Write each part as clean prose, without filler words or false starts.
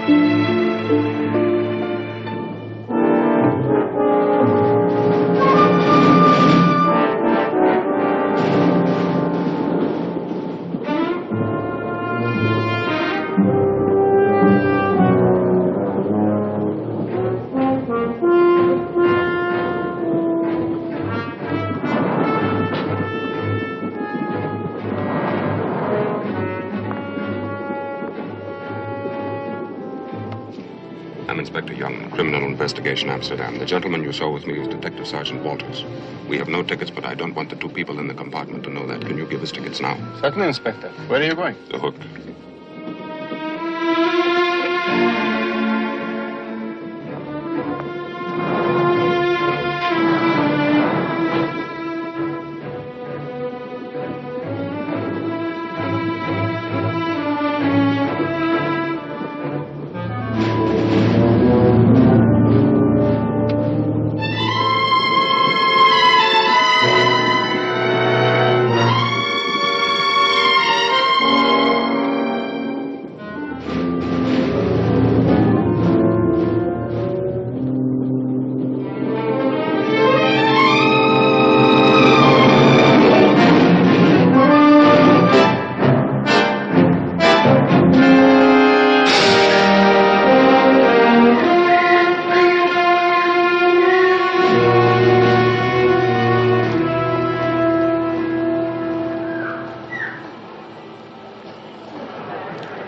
I'm Inspector Young, Criminal Investigation, Amsterdam. The gentleman you saw with me was Detective Sergeant Walters. We have no tickets, but I don't want the two people in the compartment to know that. Can you give us tickets now? Certainly, Inspector. Where are you going? The Hook.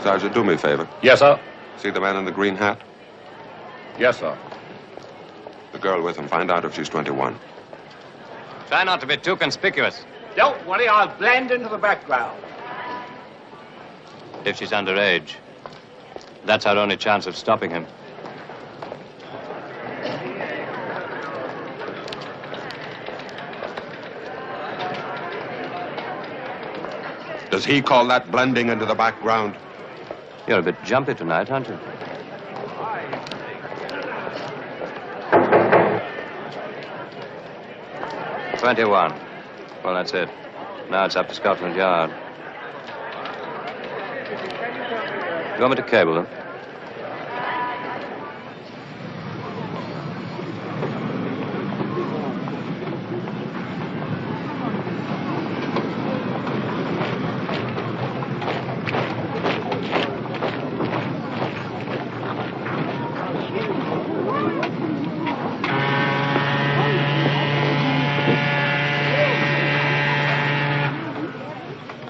Sergeant, do me a favor. Yes, sir. See the man in the green hat? Yes, sir. The girl with him. Find out if she's 21. Try not to be too conspicuous. Don't worry, I'll blend into the background. If she's underage, that's our only chance of stopping him. Does he call that blending into the background? You're a bit jumpy tonight, aren't you? "21. Well, that's it. Now it's up to Scotland Yard. You want me to cable them?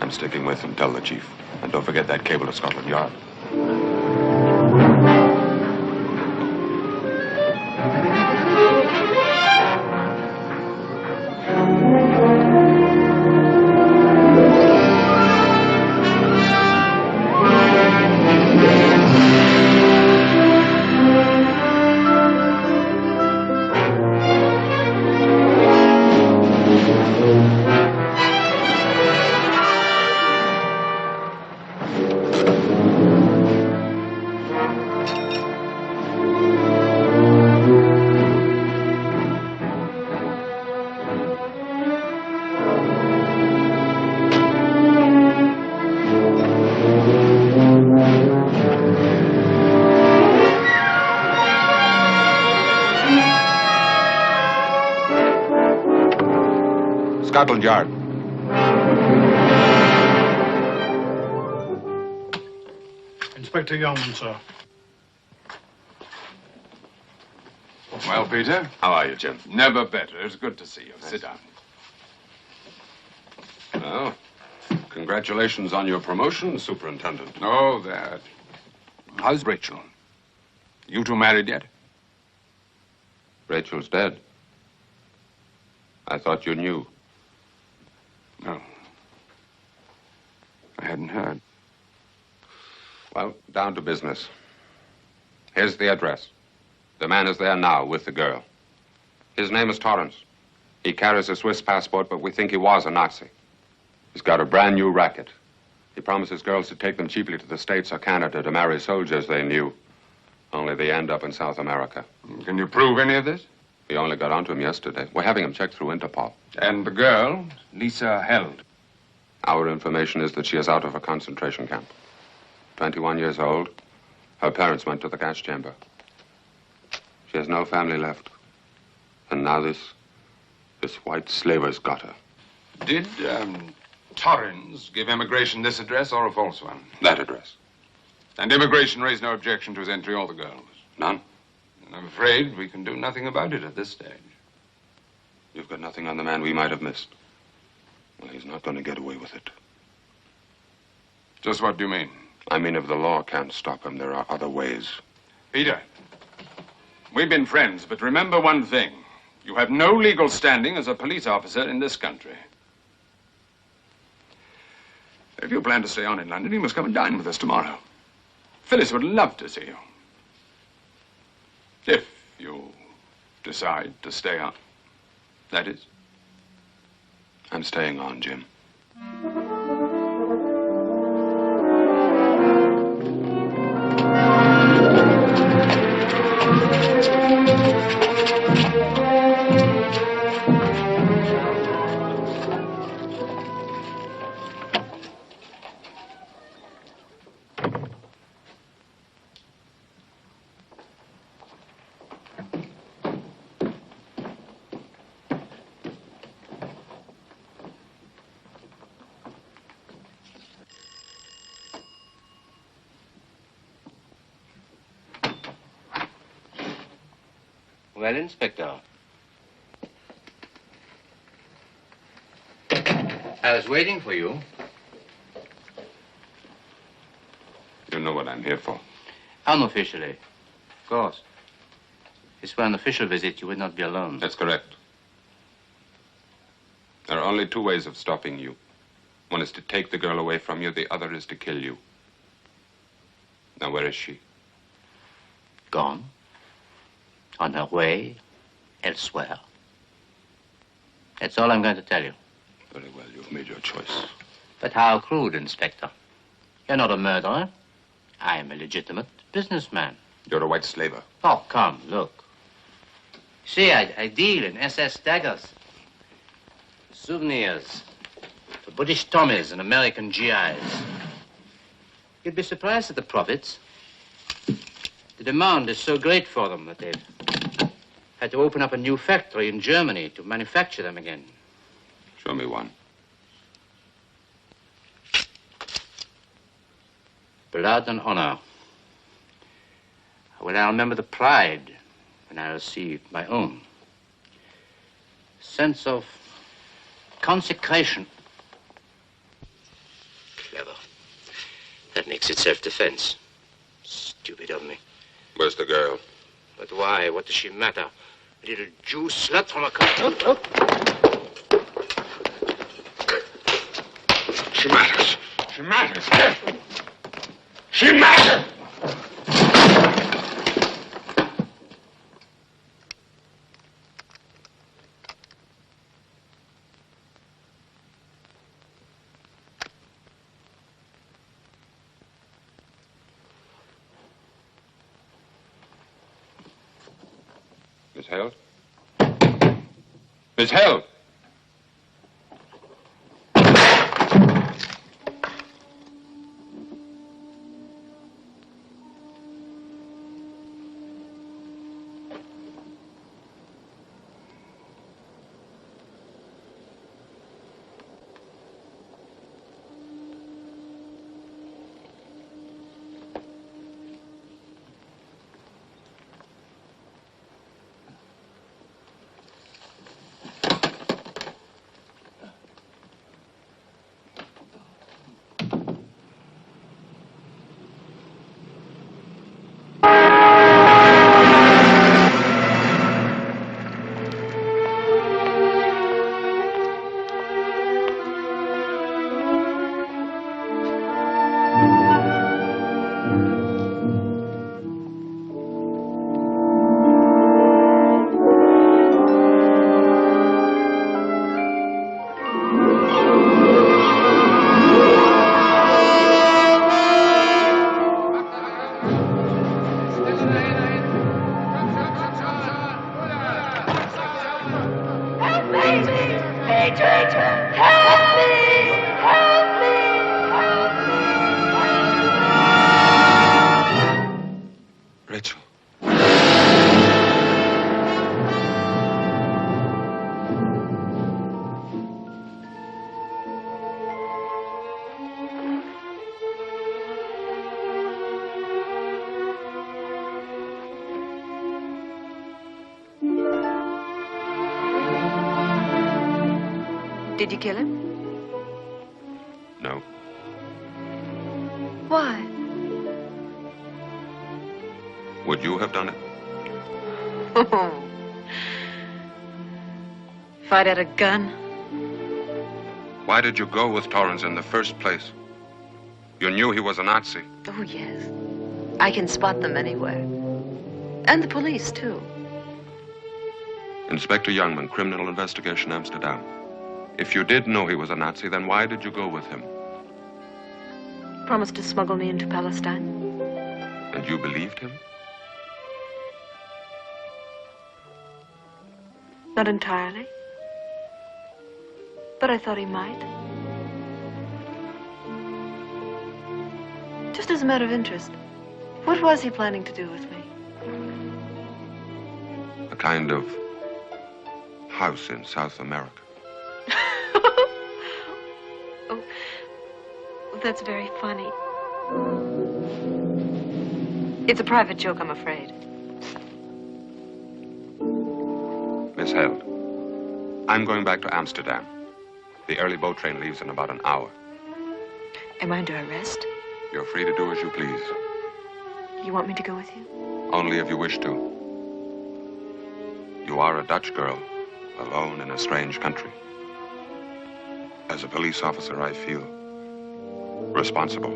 I'm sticking with him. Tell the chief. And don't forget that cable to Scotland Yard. Scotland Yard. Inspector Young, sir. Well, Peter? How are you, Jim? Never better. It's good to see you. Sit down. Well, congratulations on your promotion, Superintendent. Oh, that. How's Rachel? You two married yet? Rachel's dead. I thought you knew. No. I hadn't heard. Well, down to business. Here's the address. The man is there now with the girl. His name is Torrance. He carries a Swiss passport, but we think he was a Nazi. He's got a brand new racket. He promises girls to take them cheaply to the States or Canada to marry soldiers they knew. Only they end up in South America. Can you prove any of this? We only got onto him yesterday. We're having him checked through Interpol. And the girl, Lisa Held. Our information is that she is out of a concentration camp. 21 years old. Her parents went to the gas chamber. She has no family left. And now this white slaver's got her. Did Torrens give immigration this address or a false one? That address. And immigration raised no objection to his entry or the girls? None. And I'm afraid we can do nothing about it at this stage. You've got nothing on the man we might have missed. Well, he's not going to get away with it. Just what do you mean? I mean, if the law can't stop him, there are other ways. Peter, we've been friends, but remember one thing. You have no legal standing as a police officer in this country. If you plan to stay on in London, you must come and dine with us tomorrow. Phyllis would love to see you. If you decide to stay on, that is. I'm staying on, Jim. Well, Inspector. I was waiting for you. You know what I'm here for. Unofficially. Of course. If this were an official visit, you would not be alone. That's correct. There are only two ways of stopping you. One is to take the girl away from you. The other is to kill you. Now, where is she? Gone. On her way elsewhere. That's all I'm going to tell you. Very well, you've made your choice. But how crude, Inspector. You're not a murderer. I am a legitimate businessman. You're a white slaver. Oh, come, look. See, I deal in SS daggers. Souvenirs. For British Tommies and American GIs. You'd be surprised at the profits. The demand is so great for them that they've had to open up a new factory in Germany to manufacture them again. Show me one. Blood and honor. Well, I'll remember the pride when I receive my own. Sense of consecration. Clever. That makes it self-defense. Stupid of me. Where's the girl? But why? What does she matter? A little Jew slut from a country. She matters. She matters. She matters! Miss Hale? Miss Hale! Rachel. Did you kill him? No. Why? Would you have done it? If I'd had a gun. Why did you go with Torrance in the first place? You knew he was a Nazi. Oh, yes. I can spot them anywhere. And the police, too. Inspector Youngman, Criminal Investigation, Amsterdam. If you did know he was a Nazi, then why did you go with him? Promised to smuggle me into Palestine. And you believed him? Not entirely. But I thought he might. Just as a matter of interest, what was he planning to do with me? A kind of house in South America. Oh, that's very funny. It's a private joke, I'm afraid. Miss Held, I'm going back to Amsterdam. The early boat train leaves in about an hour. Am I under arrest? You're free to do as you please. You want me to go with you? Only if you wish to. You are a Dutch girl, alone in a strange country. As a police officer, I feel responsible.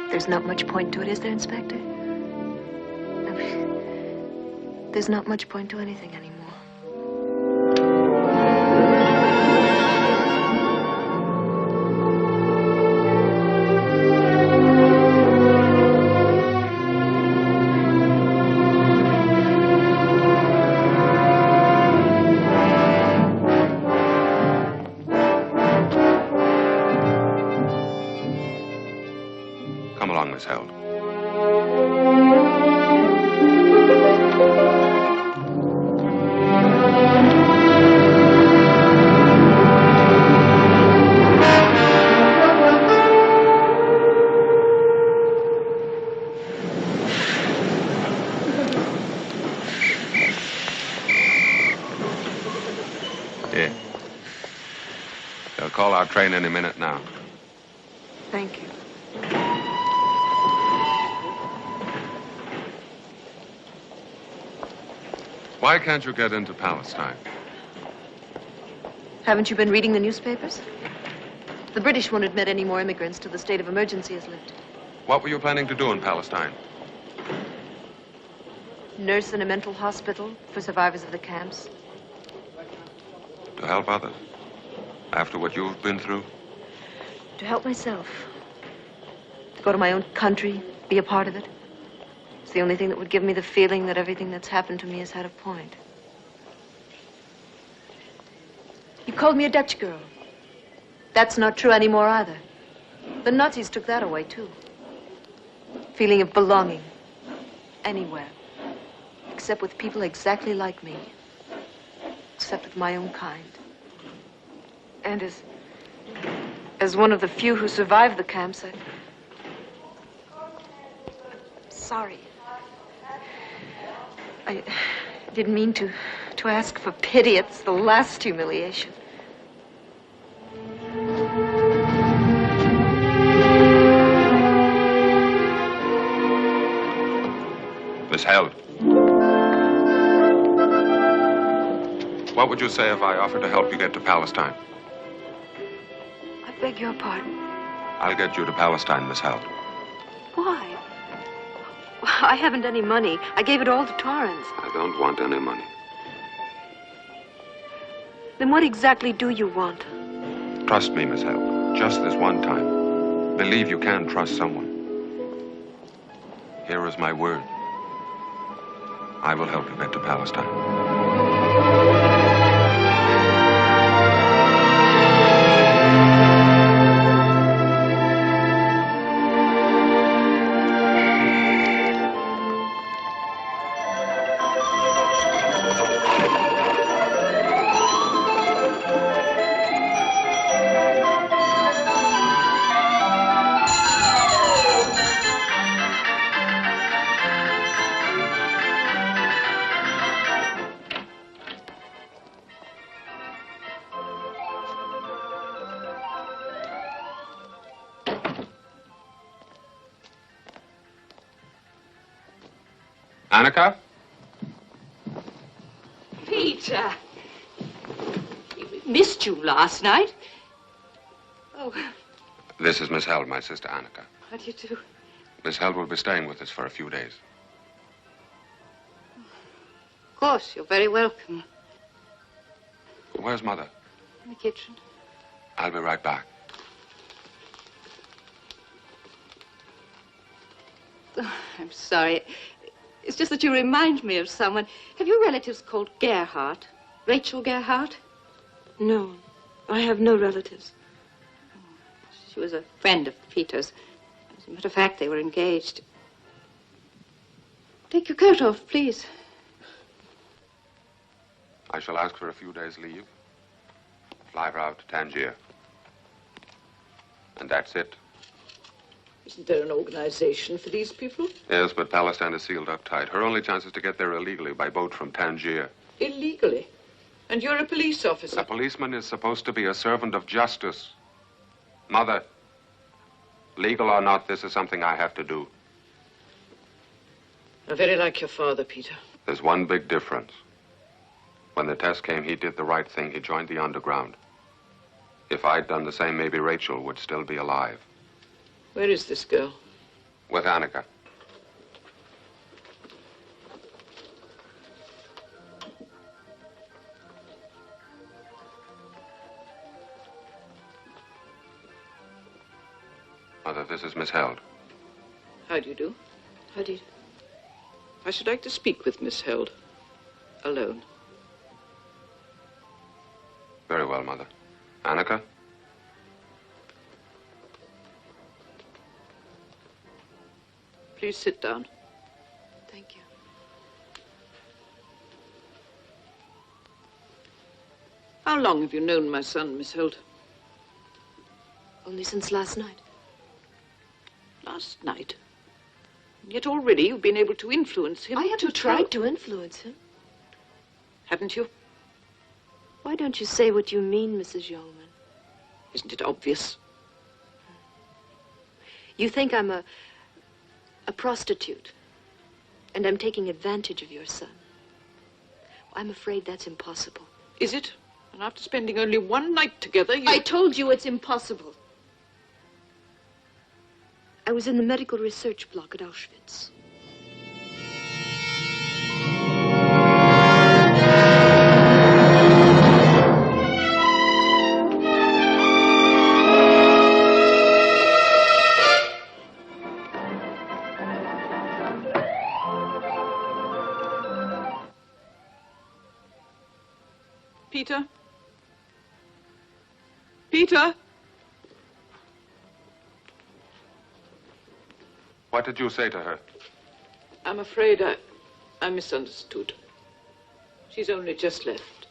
There's not much point to it, is there, Inspector? There's not much point to anything anymore. Come along, Miss Held. Here. They'll call our train any minute now. Thank you. Why can't you get into Palestine? Haven't you been reading the newspapers? The British won't admit any more immigrants till the state of emergency is lifted. What were you planning to do in Palestine? Nurse in a mental hospital for survivors of the camps. To help others? After what you've been through? To help myself. To go to my own country, be a part of it. It's the only thing that would give me the feeling that everything that's happened to me has had a point. You called me a Dutch girl. That's not true anymore either. The Nazis took that away, too. Feeling of belonging. Anywhere. Except with people exactly like me. Except with my own kind. And as one of the few who survived the camps, I'm sorry. I didn't mean to ask for pity. It's the last humiliation. Miss Held. What would you say if I offered to help you get to Palestine? I beg your pardon. I'll get you to Palestine, Miss Held. Why? I haven't any money. I gave it all to Torrance. I don't want any money. Then what exactly do you want? Trust me, Miss Held. Just this one time. Believe you can trust someone. Here is my word. I will help you get to Palestine. Annika? Peter! We missed you last night. Oh, This is Miss Held, my sister Annika. how do you do? Miss Held will be staying with us for a few days. Of course, you're very welcome. Where's Mother? In the kitchen. I'll be right back. Oh, I'm sorry. It's just that you remind me of someone. Have you relatives called Gerhardt? Rachel Gerhardt? No, I have no relatives. She was a friend of Peter's. As a matter of fact, they were engaged. Take your coat off, please. I shall ask for a few days' leave. Fly her out to Tangier. And that's it. Isn't there an organization for these people? Yes, but Palestine is sealed up tight. Her only chance is to get there illegally by boat from Tangier. Illegally? And you're a police officer? A policeman is supposed to be a servant of justice. Mother, legal or not, this is something I have to do. You're very like your father, Peter. There's one big difference. When the test came, he did the right thing. He joined the underground. If I'd done the same, maybe Rachel would still be alive. Where is this girl? With Annika. Mother, this is Miss Held. How do you do? How do you... I should like to speak with Miss Held. Alone. Very well, Mother. Annika? Please sit down. Thank you. How long have you known my son, Miss Held? Only since last night. Last night? And yet already you've been able to influence him. I haven't tried to influence him. Haven't you? Why don't you say what you mean, Mrs. Yeoman? Isn't it obvious? You think I'm a prostitute, and I'm taking advantage of your son. I'm afraid that's impossible. Is it? And after spending only one night together, you... I told you it's impossible. I was in the medical research block at Auschwitz. Peter? Peter? What did you say to her? I'm afraid I misunderstood. She's only just left.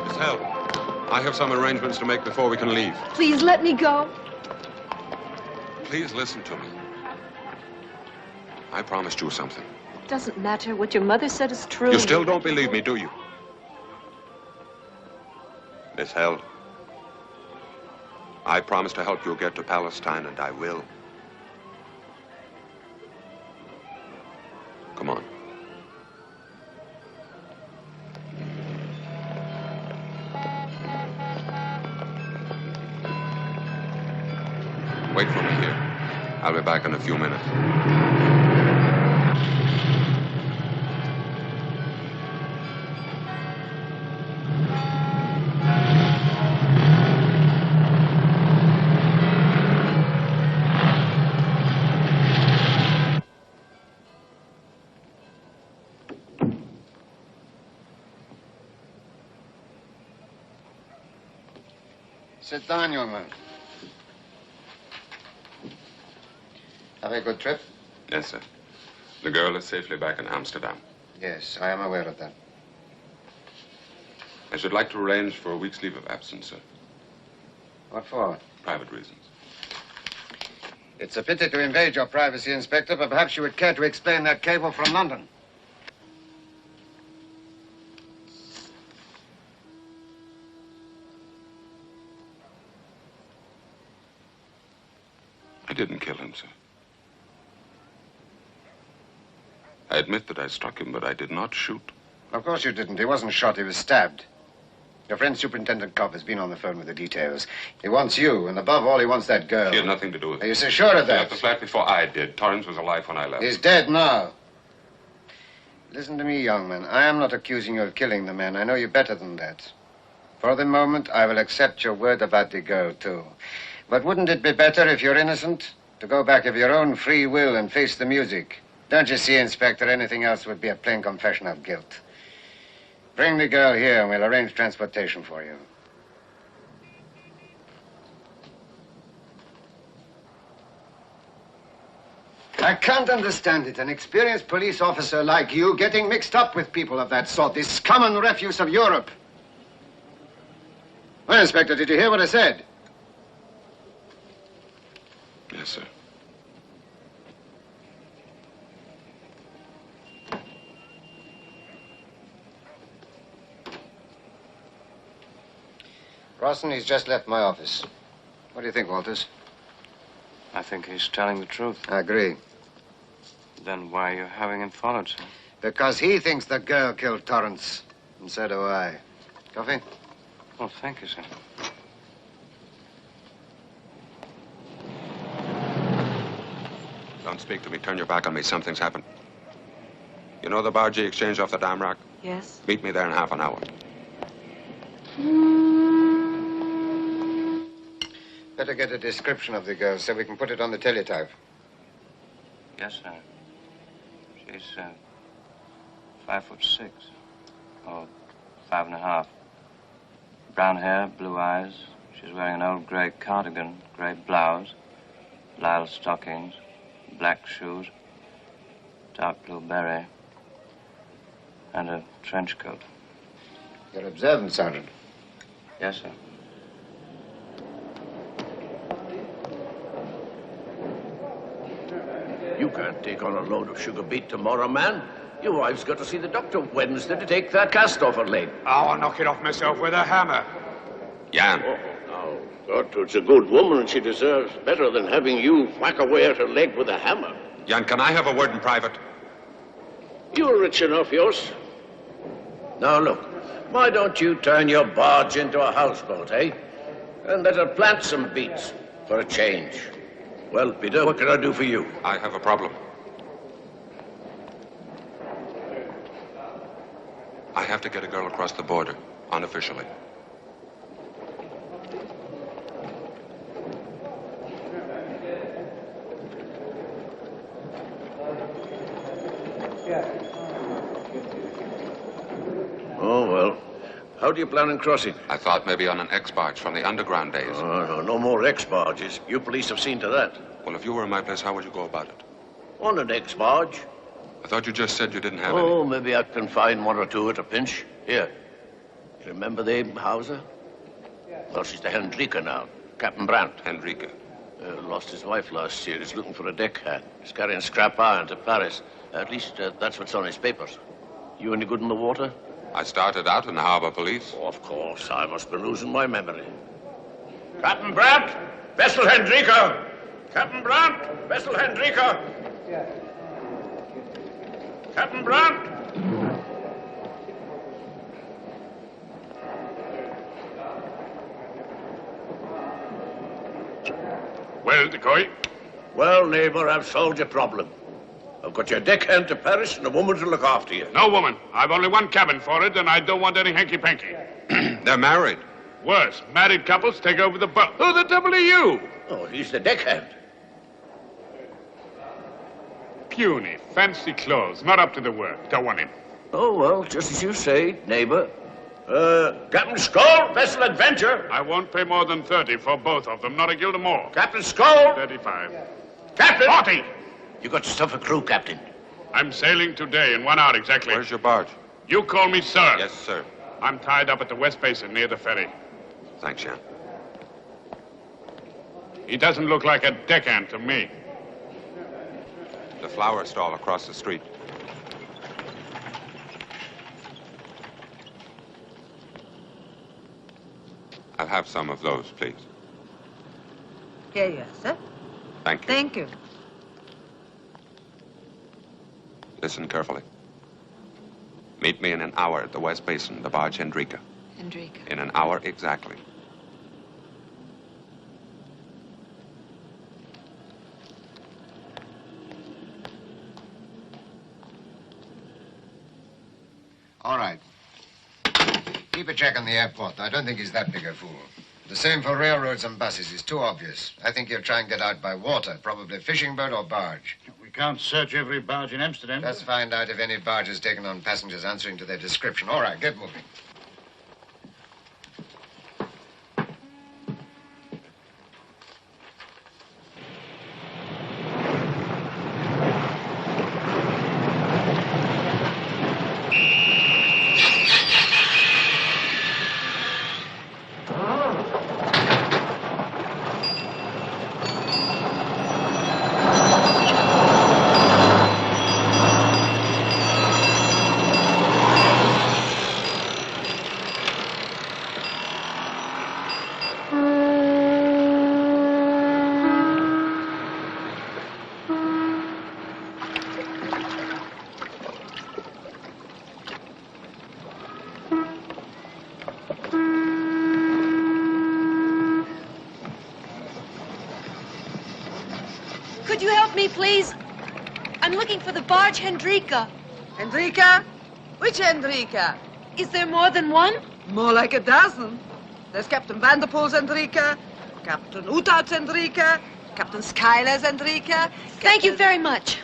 Miss Held, I have some arrangements to make before we can leave. Please let me go. Please listen to me. I promised you something. It doesn't matter. What your mother said is true. You still don't believe me, do you? Miss Held, I promised to help you get to Palestine, and I will. Come on. Wait for me here. I'll be back in a few minutes. Sit down, young man. Have a good trip? Yes, sir. The girl is safely back in Amsterdam. Yes, I am aware of that. I should like to arrange for a week's leave of absence, sir. What for? Private reasons. It's a pity to invade your privacy, Inspector, but perhaps you would care to explain that cable from London. didn't kill him, sir. I admit that I struck him, but I did not shoot. Of course you didn't. He wasn't shot, he was stabbed. Your friend Superintendent Cobb has been on the phone with the details. He wants you, and above all, he wants that girl. She had nothing to do with it. Are you so sure of She left that? the flat before I did. Torrance was alive when I left. He's dead now. Listen to me, young man. I am not accusing you of killing the man. I know you better than that. For the moment, I will accept your word about the girl, too. But wouldn't it be better, if you're innocent, to go back of your own free will and face the music? Don't you see, Inspector, anything else would be a plain confession of guilt. Bring the girl here, and we'll arrange transportation for you. I can't understand it. An experienced police officer like you getting mixed up with people of that sort, this common refuse of Europe. Well, Inspector, did you hear what I said? Yes, sir. Rawson, he's just left my office. What do you think, Walters? I think he's telling the truth. I agree. Then why are you having him followed, sir? Because he thinks the girl killed Torrance. And so do I. Coffee? Oh, thank you, sir. Don't speak to me. Turn your back on me. Something's happened. You know the bargee exchange off the dam rock? Yes? Meet me there in half an hour. Better get a description of the girl so we can put it on the teletype. Yes, sir. She's 5'6", or 5.5. Brown hair, blue eyes. She's wearing an old gray cardigan, gray blouse, lisle stockings, black shoes, dark blue beret, and a trench coat. You're observant, Sergeant. Yes, sir. You can't take on a load of sugar beet tomorrow, man. Your wife's got to see the doctor Wednesday to take that cast off her leg. Oh, I'll knock it off myself with a hammer. Jan. Oh, now, Gertrude's a good woman, and she deserves better than having you whack away at her leg with a hammer. Jan, can I have a word in private? You're rich enough, yours. Now, look, why don't you turn your barge into a houseboat, eh? And let her plant some beets for a change. Well, Peter, what can I do for you? I have a problem. I have to get a girl across the border, unofficially. Oh, well. How do you plan on crossing? I thought maybe on an X-barge from the underground days. Oh, no more X-barges. You police have seen to that. Well, if you were in my place, how would you go about it? On an X-barge. I thought you just said you didn't have any. Oh, maybe I can find one or two at a pinch. Here. You remember the Hauser? Well, she's the Hendrika now. Captain Brandt. Hendrika. Lost his wife last year. He's looking for a deckhand. He's carrying scrap iron to Paris. At least that's what's on his papers. You any good in the water? I started out in the harbor police. Oh, of course. I must be losing my memory. Captain Brandt, vessel Hendrika. Captain Brandt, vessel Hendrika. Captain Brandt. Well, Decoy? Well, neighbor, I've solved your problem. I've got your deckhand to Paris and a woman to look after you. No woman. I've only one cabin for it, and I don't want any hanky-panky. They're married. Worse, married couples take over the boat. Who the devil are you? Oh, he's the deckhand. Puny, fancy clothes, not up to the work. Don't want him. Oh, well, just as you say, neighbor. Captain Skoll, vessel Adventure. I won't pay more than 30 for both of them, not a guilder more. Captain Skoll. 35. Captain. 40. You got yourself a crew, Captain. I'm sailing today in 1 hour exactly. Where's your barge? You call me sir. Yes, sir. I'm tied up at the West Basin near the ferry. Thanks, Jan. He doesn't look like a deckhand to me. The flower stall across the street. I'll have some of those, please. Here you are, sir. Thank you. Thank you. Listen carefully. Meet me in an hour at the West Basin, the barge Hendrika. Hendrika. In an hour exactly. All right. Keep a check on the airport. I don't think he's that big a fool. The same for railroads and buses. It's too obvious. I think he'll try and get out by water, probably fishing boat or barge. We can't search every barge in Amsterdam. Just find out if any barge has taken on passengers answering to their description. All right, get moving. Could you help me, please? I'm looking for the barge Hendrika. Hendrika? Which Hendrika? Is there more than one? More like a dozen. There's Captain Vanderpool's Hendrika, Captain Uthout's Hendrika, Captain Schuyler's Hendrika. Thank you very much.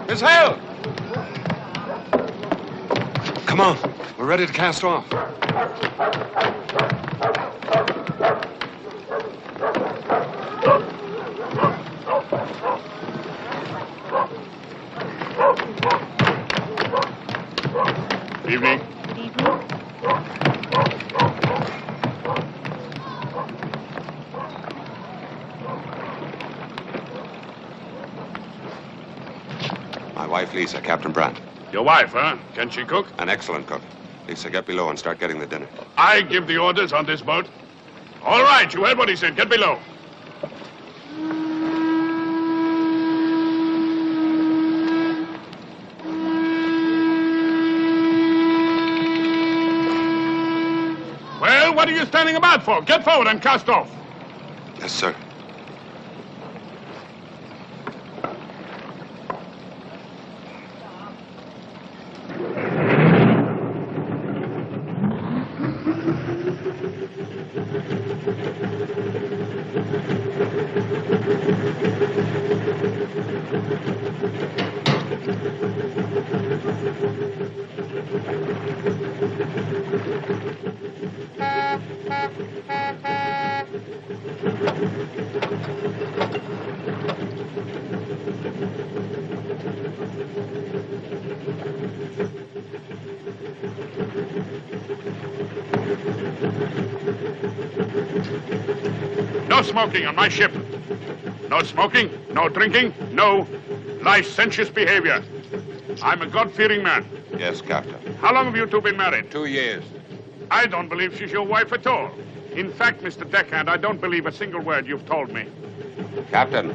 Miss Hale! Come on. We're ready to cast off. Evening. My wife, Lisa, Captain Brandt. Your wife, huh? Can she cook? An excellent cook. Lisa, get below and start getting the dinner. I give the orders on this boat. All right, you heard what he said. Get below. Well, what are you standing about for? Get forward and cast off. Yes, sir. No smoking on my ship. No smoking, no drinking, no licentious behavior. I'm a God-fearing man. Yes, Captain. How long have you two been married? 2 years. I don't believe she's your wife at all. In fact, Mr. Deckhand, I don't believe a single word you've told me. Captain.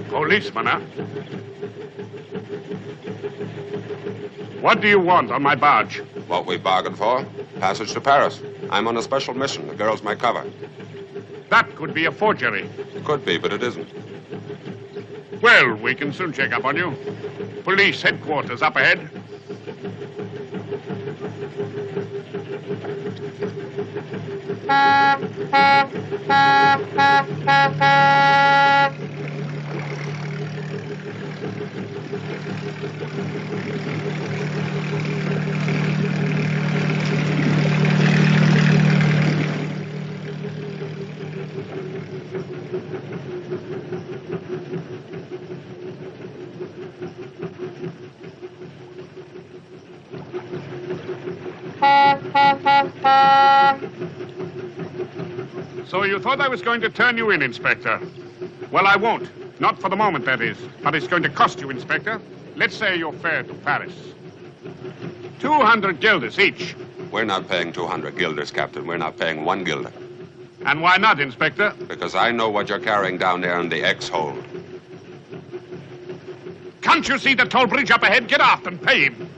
Policeman, huh? What do you want on my barge? What we bargained for. Passage to Paris. I'm on a special mission. The girl's my cover. That could be a forgery. Could be, but it isn't. Well, we can soon check up on you. Police headquarters up ahead. So you thought I was going to turn you in, Inspector? Well, I won't. Not for the moment, that is. But it's going to cost you, Inspector. Let's say your fare to Paris. 200 guilders each. We're not paying 200 guilders, Captain. We're not paying 1 guilder. And why not, Inspector? Because I know what you're carrying down there in the X-hold. Can't you see the toll bridge up ahead? Get aft and pay him.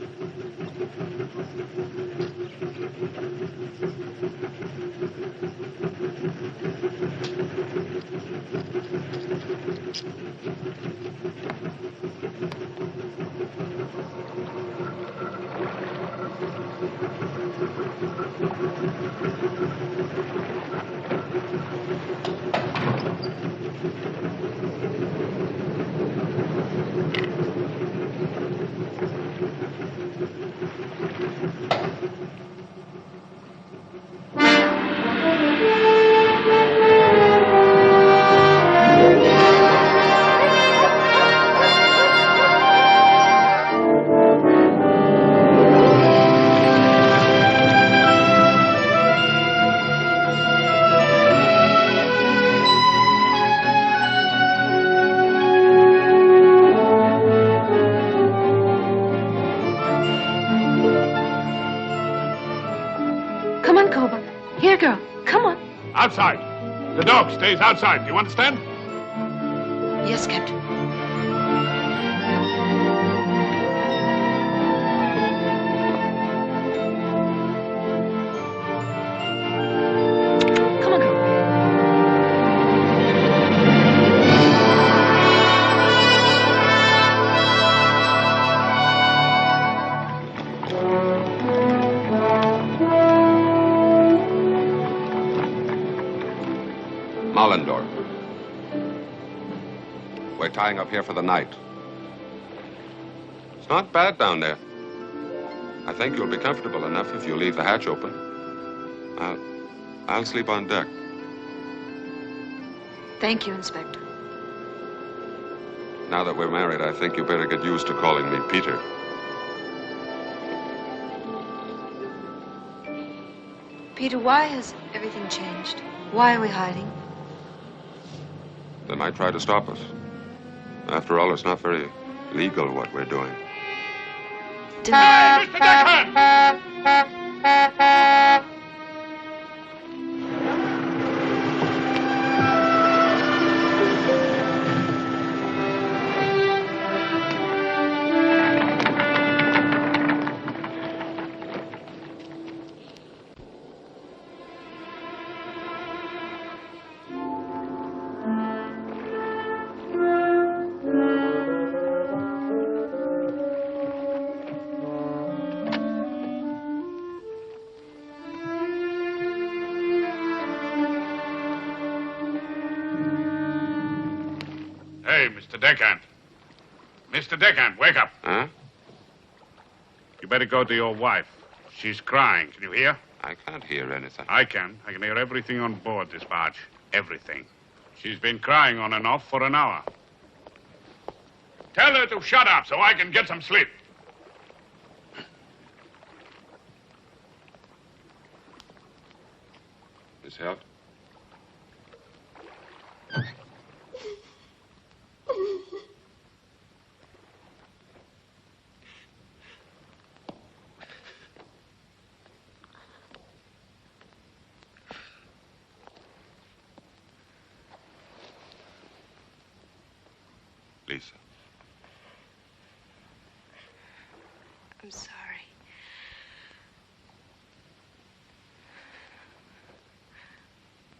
Outside. The dog stays outside. Do you understand? Yes, Captain. Come on, girl. Mollendorf. We're tying up here for the night. It's not bad down there. I think you'll be comfortable enough if you leave the hatch open. I'll sleep on deck. Thank you, Inspector. Now that we're married, I think you better get used to calling me Peter. Peter, why has everything changed? Why are we hiding? They might try to stop us. After all, it's not very legal what we're doing. Hey, Mr. Deckhand! Hey, Mr. Deckhand. Mr. Deckhand, wake up. Huh? You better go to your wife. She's crying. Can you hear? I can't hear anything. I can. I can hear everything on board this barge. Everything. She's been crying on and off for an hour. Tell her to shut up so I can get some sleep. This help? Lisa. I'm sorry.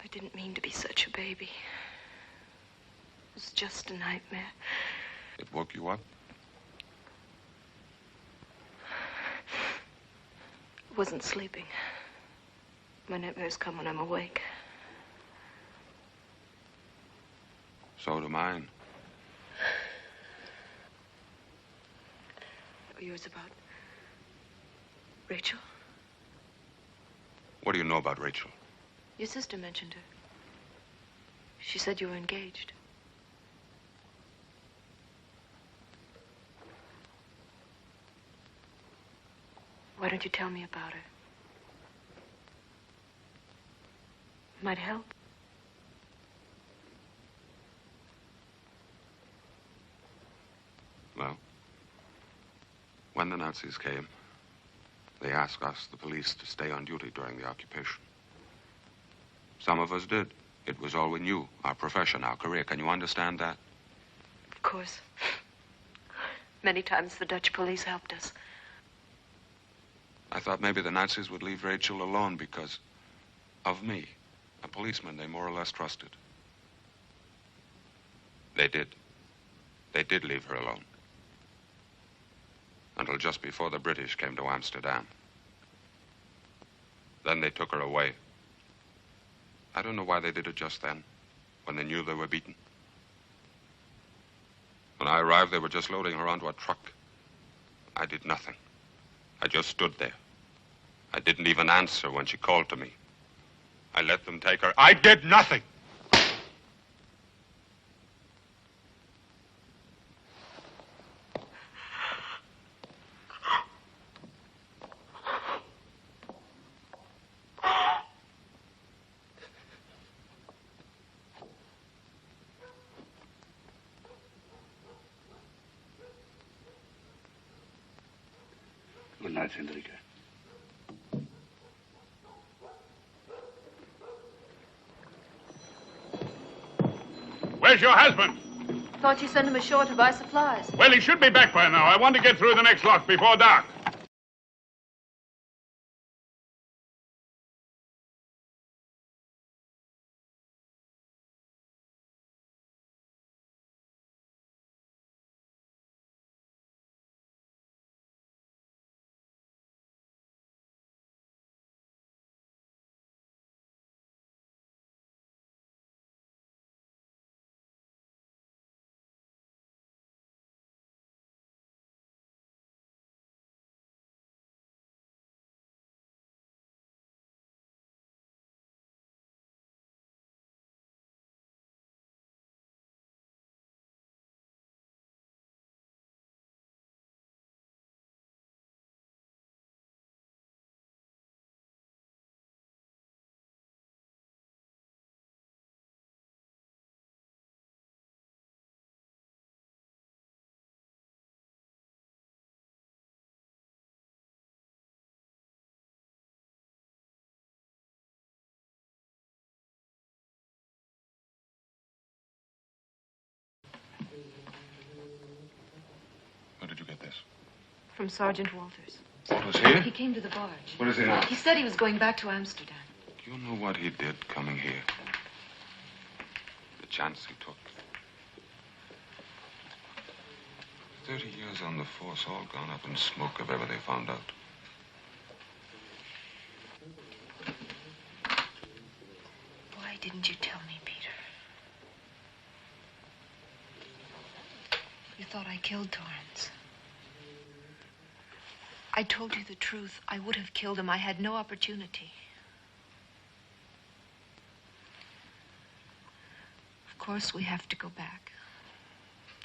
I didn't mean to be such a baby. It was just a nightmare. It woke you up? I wasn't sleeping. My nightmares come when I'm awake. So do mine. yours about Rachel? What do you know about Rachel? Your sister mentioned her. She said you were engaged. Why don't you tell me about her? Might help. Well, when the Nazis came, they asked us, the police, to stay on duty during the occupation. Some of us did. It was all we knew, our profession, our career. Can you understand that? Of course. Many times the Dutch police helped us. I thought maybe the Nazis would leave Rachel alone because of me, a policeman they more or less trusted. They did. They did leave her alone. Until just before the British came to Amsterdam. Then they took her away. I don't know why they did it just then, when they knew they were beaten. When I arrived, they were just loading her onto a truck. I did nothing. I just stood there. I didn't even answer when she called to me. I let them take her. I did nothing. Good night, Enrique. Where's your husband? Thought you sent him ashore to buy supplies. Well, he should be back by now. I want to get through the next lot before dark. Where did you get this? From Sergeant Walters. Walters here? He came to the barge. What is he now? He said he was going back to Amsterdam. Do you know what he did coming here? The chance he took. 30 years on the force, all gone up in smoke if ever they found out. Why didn't you tell me, Peter? You thought I killed Torrance. I told you the truth. I would have killed him. I had no opportunity. Of course, we have to go back.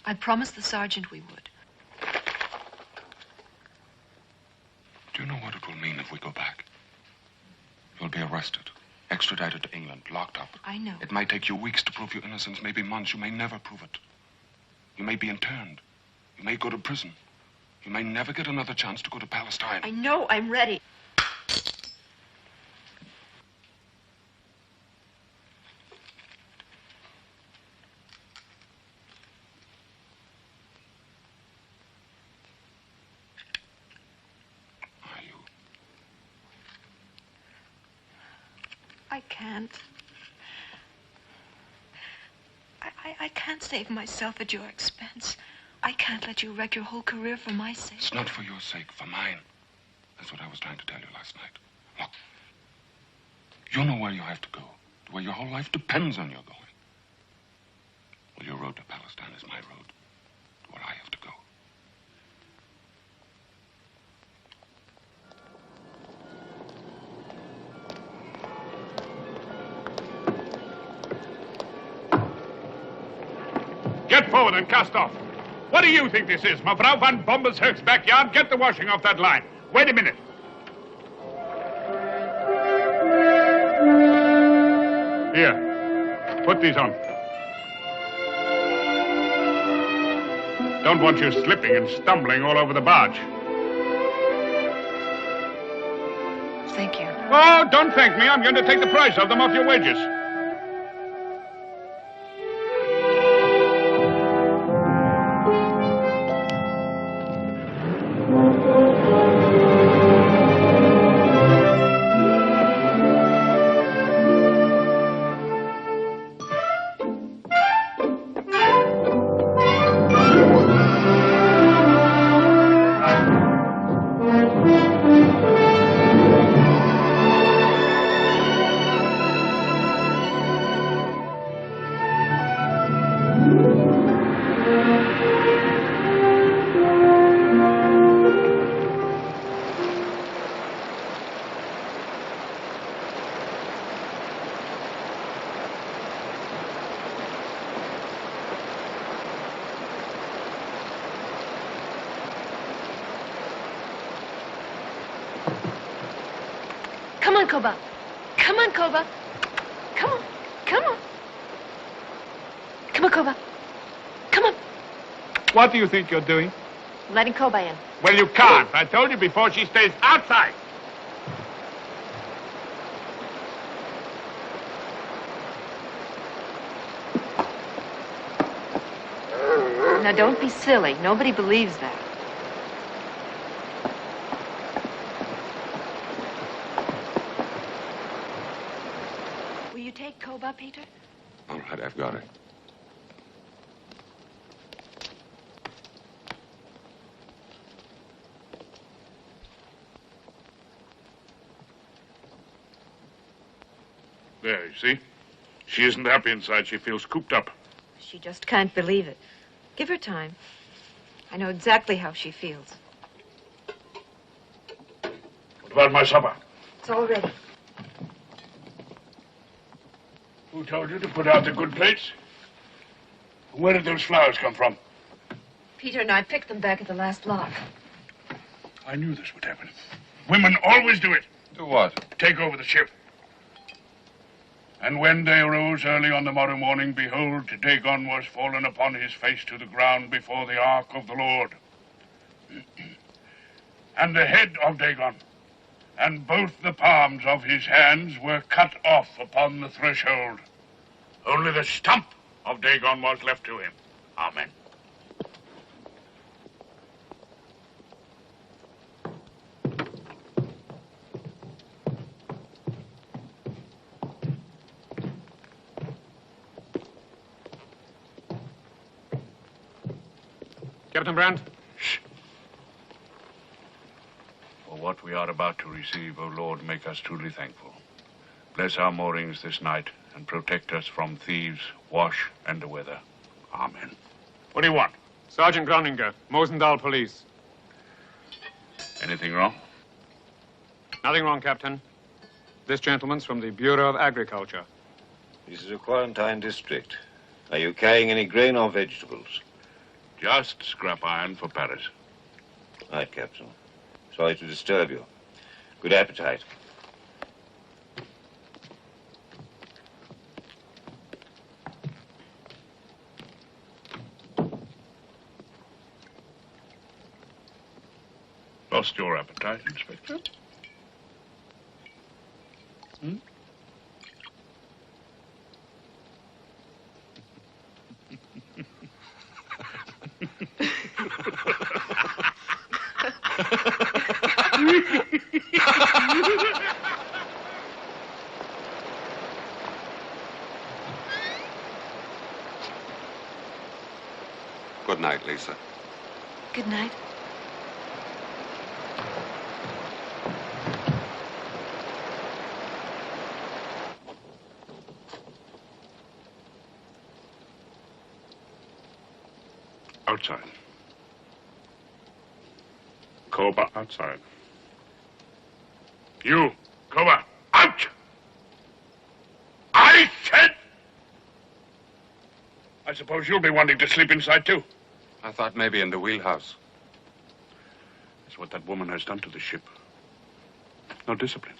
I promised the sergeant we would. Do you know what it will mean if we go back? You'll be arrested, extradited to England, locked up. I know. It might take you weeks to prove your innocence, maybe months. You may never prove it. You may be interned. You may go to prison. You may never get another chance to go to Palestine. I know. I'm ready. Are you? I can't. I can't save myself at your expense. I can't let you wreck your whole career for my sake. It's not for your sake, for mine. That's what I was trying to tell you last night. Look, you know where you have to go, to where your whole life depends on your going. Well, your road to Palestine is my road, to where I have to go. Get forward and cast off. What do you think this is? Mevrouw van Bombershoek's backyard? Get the washing off that line. Wait a minute. Here. Put these on. Don't want you slipping and stumbling all over the barge. Thank you. Oh, don't thank me. I'm going to take the price of them off your wages. Come on, Koba. Come on, Koba. Come on. Come on. Come on, Koba. Come on. What do you think you're doing? Letting Koba in. Well, you can't. I told you before, she stays outside. Now, don't be silly. Nobody believes that. Will you take Koba, Peter? All right, I've got it. There, you see? She isn't happy inside. She feels cooped up. She just can't believe it. Give her time. I know exactly how she feels. What about my supper? It's all ready. Who told you to put out the good plates? Where did those flowers come from? Peter and I picked them back at the last lot. I knew this would happen. Women always do it. Do what? Take over the ship. And when they arose early on the morrow morning, behold, Dagon was fallen upon his face to the ground before the ark of the Lord. And the head of Dagon and both the palms of his hands were cut off upon the threshold. Only the stump of Dagon was left to him. Amen. Captain Brandt? Shh. For what we are about to receive, O Lord, make us truly thankful. Bless our moorings this night and protect us from thieves, wash, and the weather. Amen. What do you want? Sergeant Groninger, Mosendal Police. Anything wrong? Nothing wrong, Captain. This gentleman's from the Bureau of Agriculture. This is a quarantine district. Are you carrying any grain or vegetables? Just scrap iron for Paris. Right, Captain. Sorry to disturb you. Good appetite. Lost your appetite, Inspector? Hmm? Good night, Lisa. Good night. Outside. Koba, outside. You, Koba, out! I said! I suppose you'll be wanting to sleep inside, too. I thought maybe in the wheelhouse. That's what that woman has done to the ship. No discipline.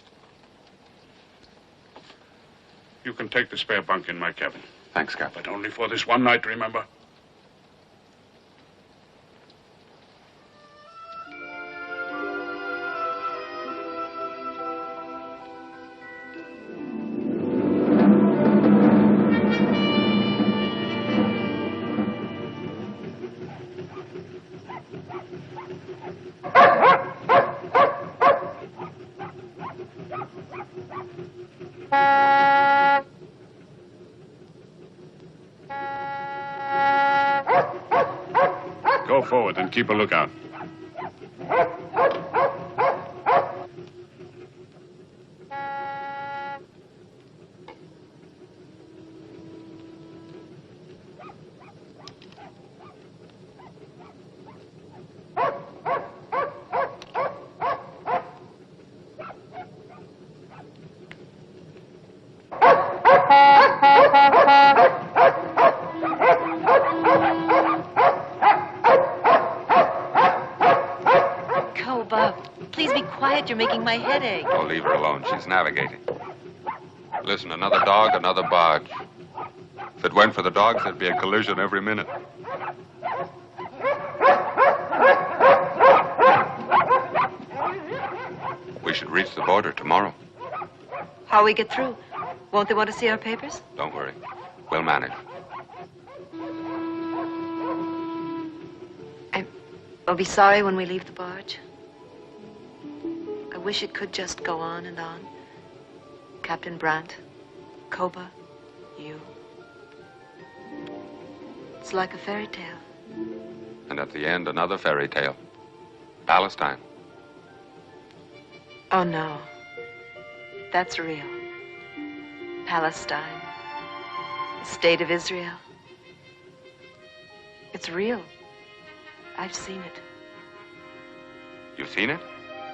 You can take the spare bunk in my cabin. Thanks, Captain. But only for this one night, remember? Go forward and keep a lookout. Please be quiet. You're making my head ache. Oh, leave her alone. She's navigating. Listen, another dog, another barge. If it went for the dogs, there'd be a collision every minute. We should reach the border tomorrow. How we get through? Won't they want to see our papers? Don't worry. We'll manage. I'll be sorry when we leave the barge. I wish it could just go on and on. Captain Brandt, Koba, you. It's like a fairy tale. And at the end, another fairy tale. Palestine. Oh, no. That's real. Palestine. The state of Israel. It's real. I've seen it. You've seen it?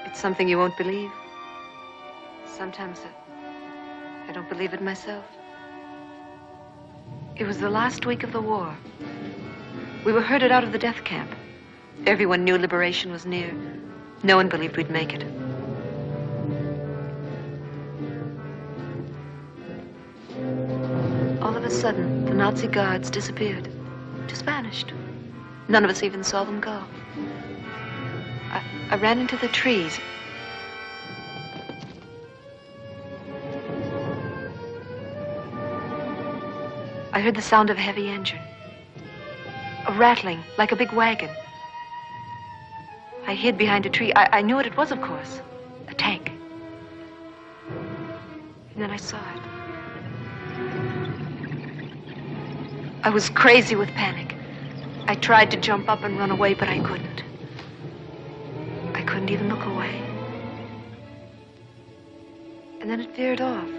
It's something you won't believe. Sometimes I don't believe it myself. It was the last week of the war. We were herded out of the death camp. Everyone knew liberation was near. No one believed we'd make it. All of a sudden, the Nazi guards disappeared. Just vanished. None of us even saw them go. I ran into the trees. I heard the sound of a heavy engine. A rattling, like a big wagon. I hid behind a tree. I knew what it was, of course. A tank. And then I saw it. I was crazy with panic. I tried to jump up and run away, but I couldn't. I couldn't even look away. And then it veered off.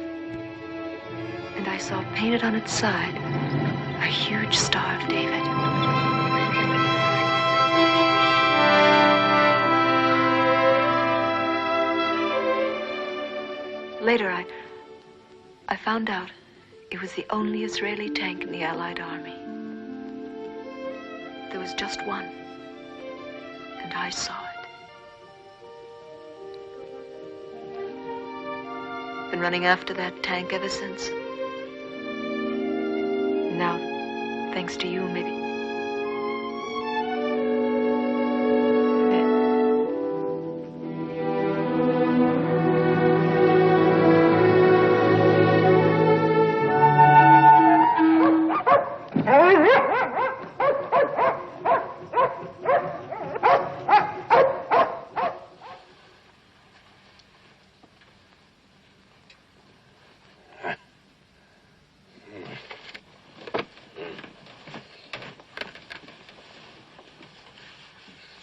And I saw painted on its side a huge Star of David. Later, I found out it was the only Israeli tank in the Allied army. There was just one, and I saw it. Been running after that tank ever since. Now, thanks to you, maybe.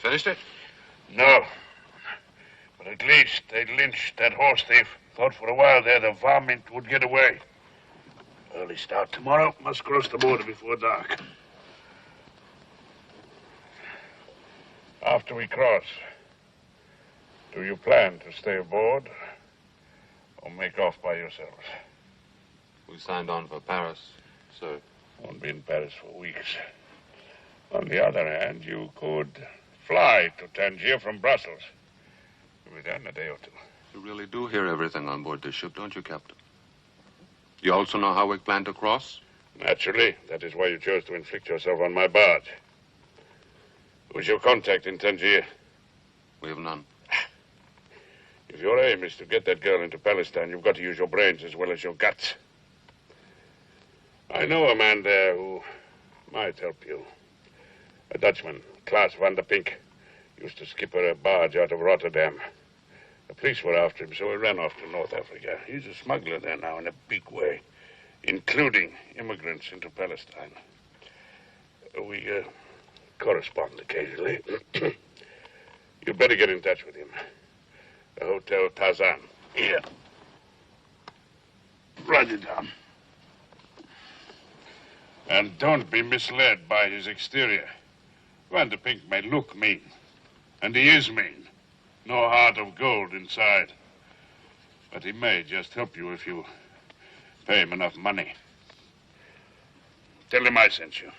Finished it? No. But at least they lynched that horse thief. Thought for a while there the varmint would get away. Early start tomorrow. Must cross the border before dark. After we cross, do you plan to stay aboard or make off by yourselves? We signed on for Paris, sir. Won't be in Paris for weeks. On the other hand, you could fly to Tangier from Brussels. You'll be there in a day or two. You really do hear everything on board this ship, don't you, Captain? You also know how we plan to cross? Naturally. That is why you chose to inflict yourself on my barge. Who's your contact in Tangier? We have none. If your aim is to get that girl into Palestine, you've got to use your brains as well as your guts. I know a man there who might help you. A Dutchman, Klaas van der Pink, used to skipper a barge out of Rotterdam. The police were after him, so he ran off to North Africa. He's a smuggler there now in a big way, including immigrants into Palestine. We correspond occasionally. You'd better get in touch with him. The Hotel Tazan. Here. Write it down. And don't be misled by his exterior. Van der Pink may look mean, and he is mean. No heart of gold inside. But he may just help you if you pay him enough money. Tell him I sent you.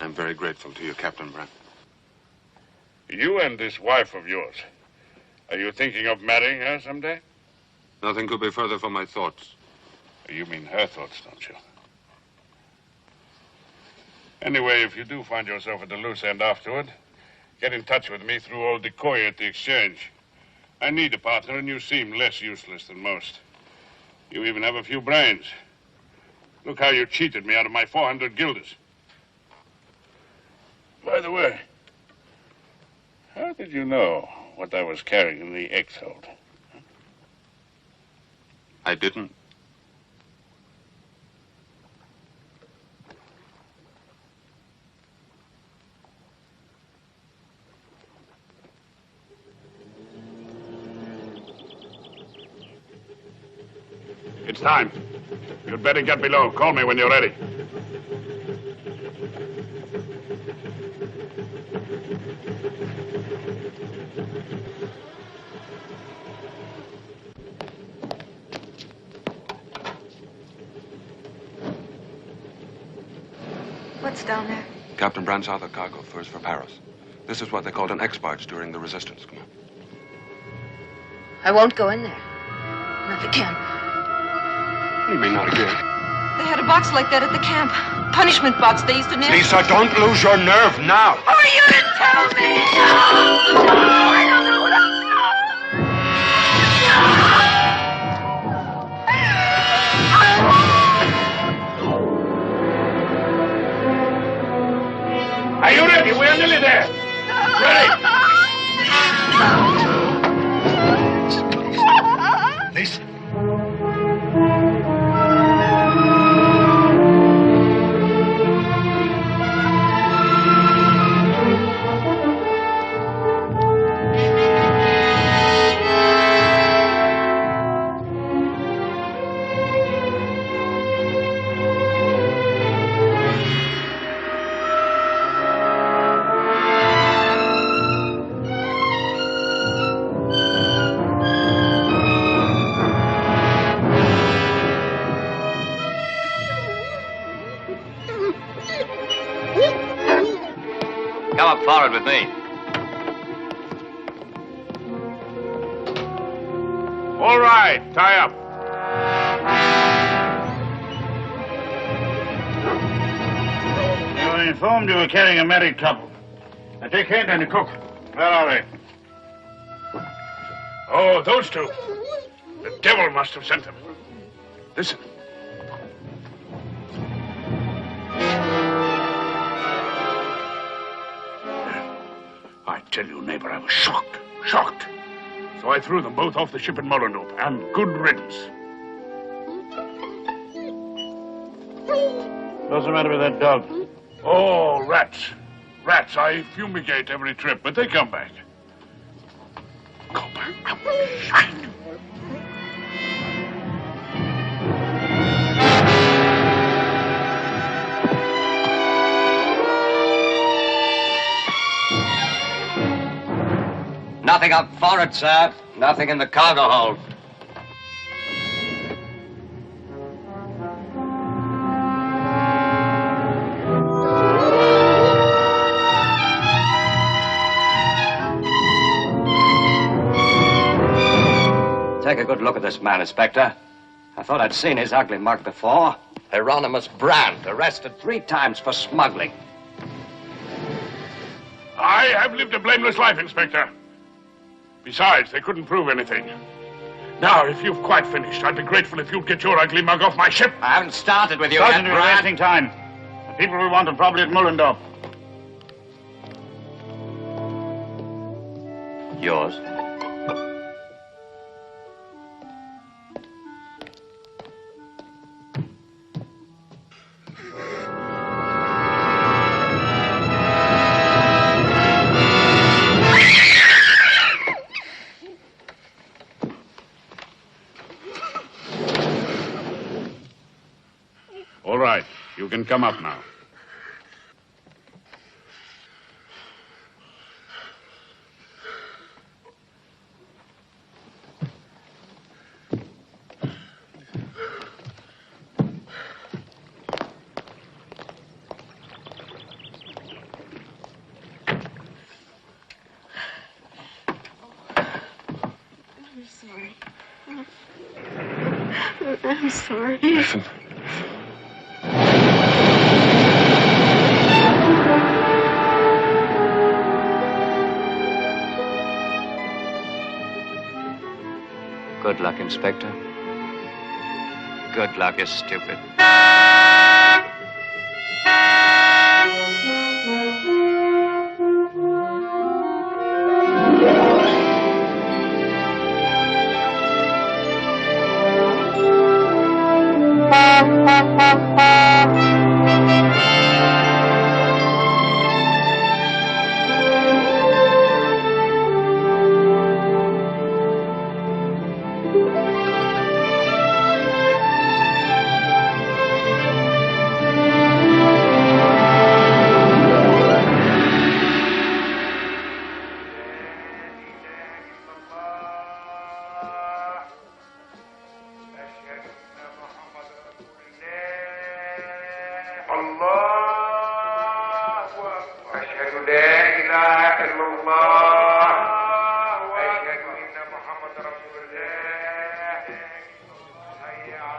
I'm very grateful to you, Captain Brand. You and this wife of yours, are you thinking of marrying her someday? Nothing could be further from my thoughts. You mean her thoughts, don't you? Anyway, if you do find yourself at the loose end afterward, get in touch with me through old Decoy at the exchange. I need a partner, and you seem less useless than most. You even have a few brains. Look how you cheated me out of my 400 guilders. By the way, how did you know what I was carrying in the X-hold? I didn't. It's time. You'd better get below. Call me when you're ready. What's down there? Captain Brand's other cargo first for Paris. This is what they called an X-barge during the resistance. Come on. I won't go in there. Not the camp. You mean not again? They had a box like that at the camp. Punishment box they used to nail. Lisa, don't lose your nerve now. Oh, you didn't tell me! No! I don't know what I'm Are you ready? We're nearly there. Ready? Lisa. Come up forward with me. All right, tie up. You were informed you were carrying a married couple. Now take care, Danny Cook. Where are they? Oh, those two. The devil must have sent them. Listen. I tell you, neighbor, I was shocked. So I threw them both off the ship in Molenbeek, and good riddance. What's the matter with that dog? Oh, rats. I fumigate every trip, but they come back. Go back. Nothing up forward, sir. Nothing in the cargo hold. this man, Inspector. I thought I'd seen his ugly mug before. Hieronymus Brand, arrested 3 times for smuggling. I have lived a blameless life, Inspector. Besides, they couldn't prove anything. Now, if you've quite finished, I'd be grateful if you'd get your ugly mug off my ship. I haven't started with you Sergeant, yet, we're Brand. wasting time. The people we want are probably at Mullendorf. Yours. All right, you can come up now. I'm sorry. I'm sorry. Listen. Good luck, Inspector. Good luck, you stupid.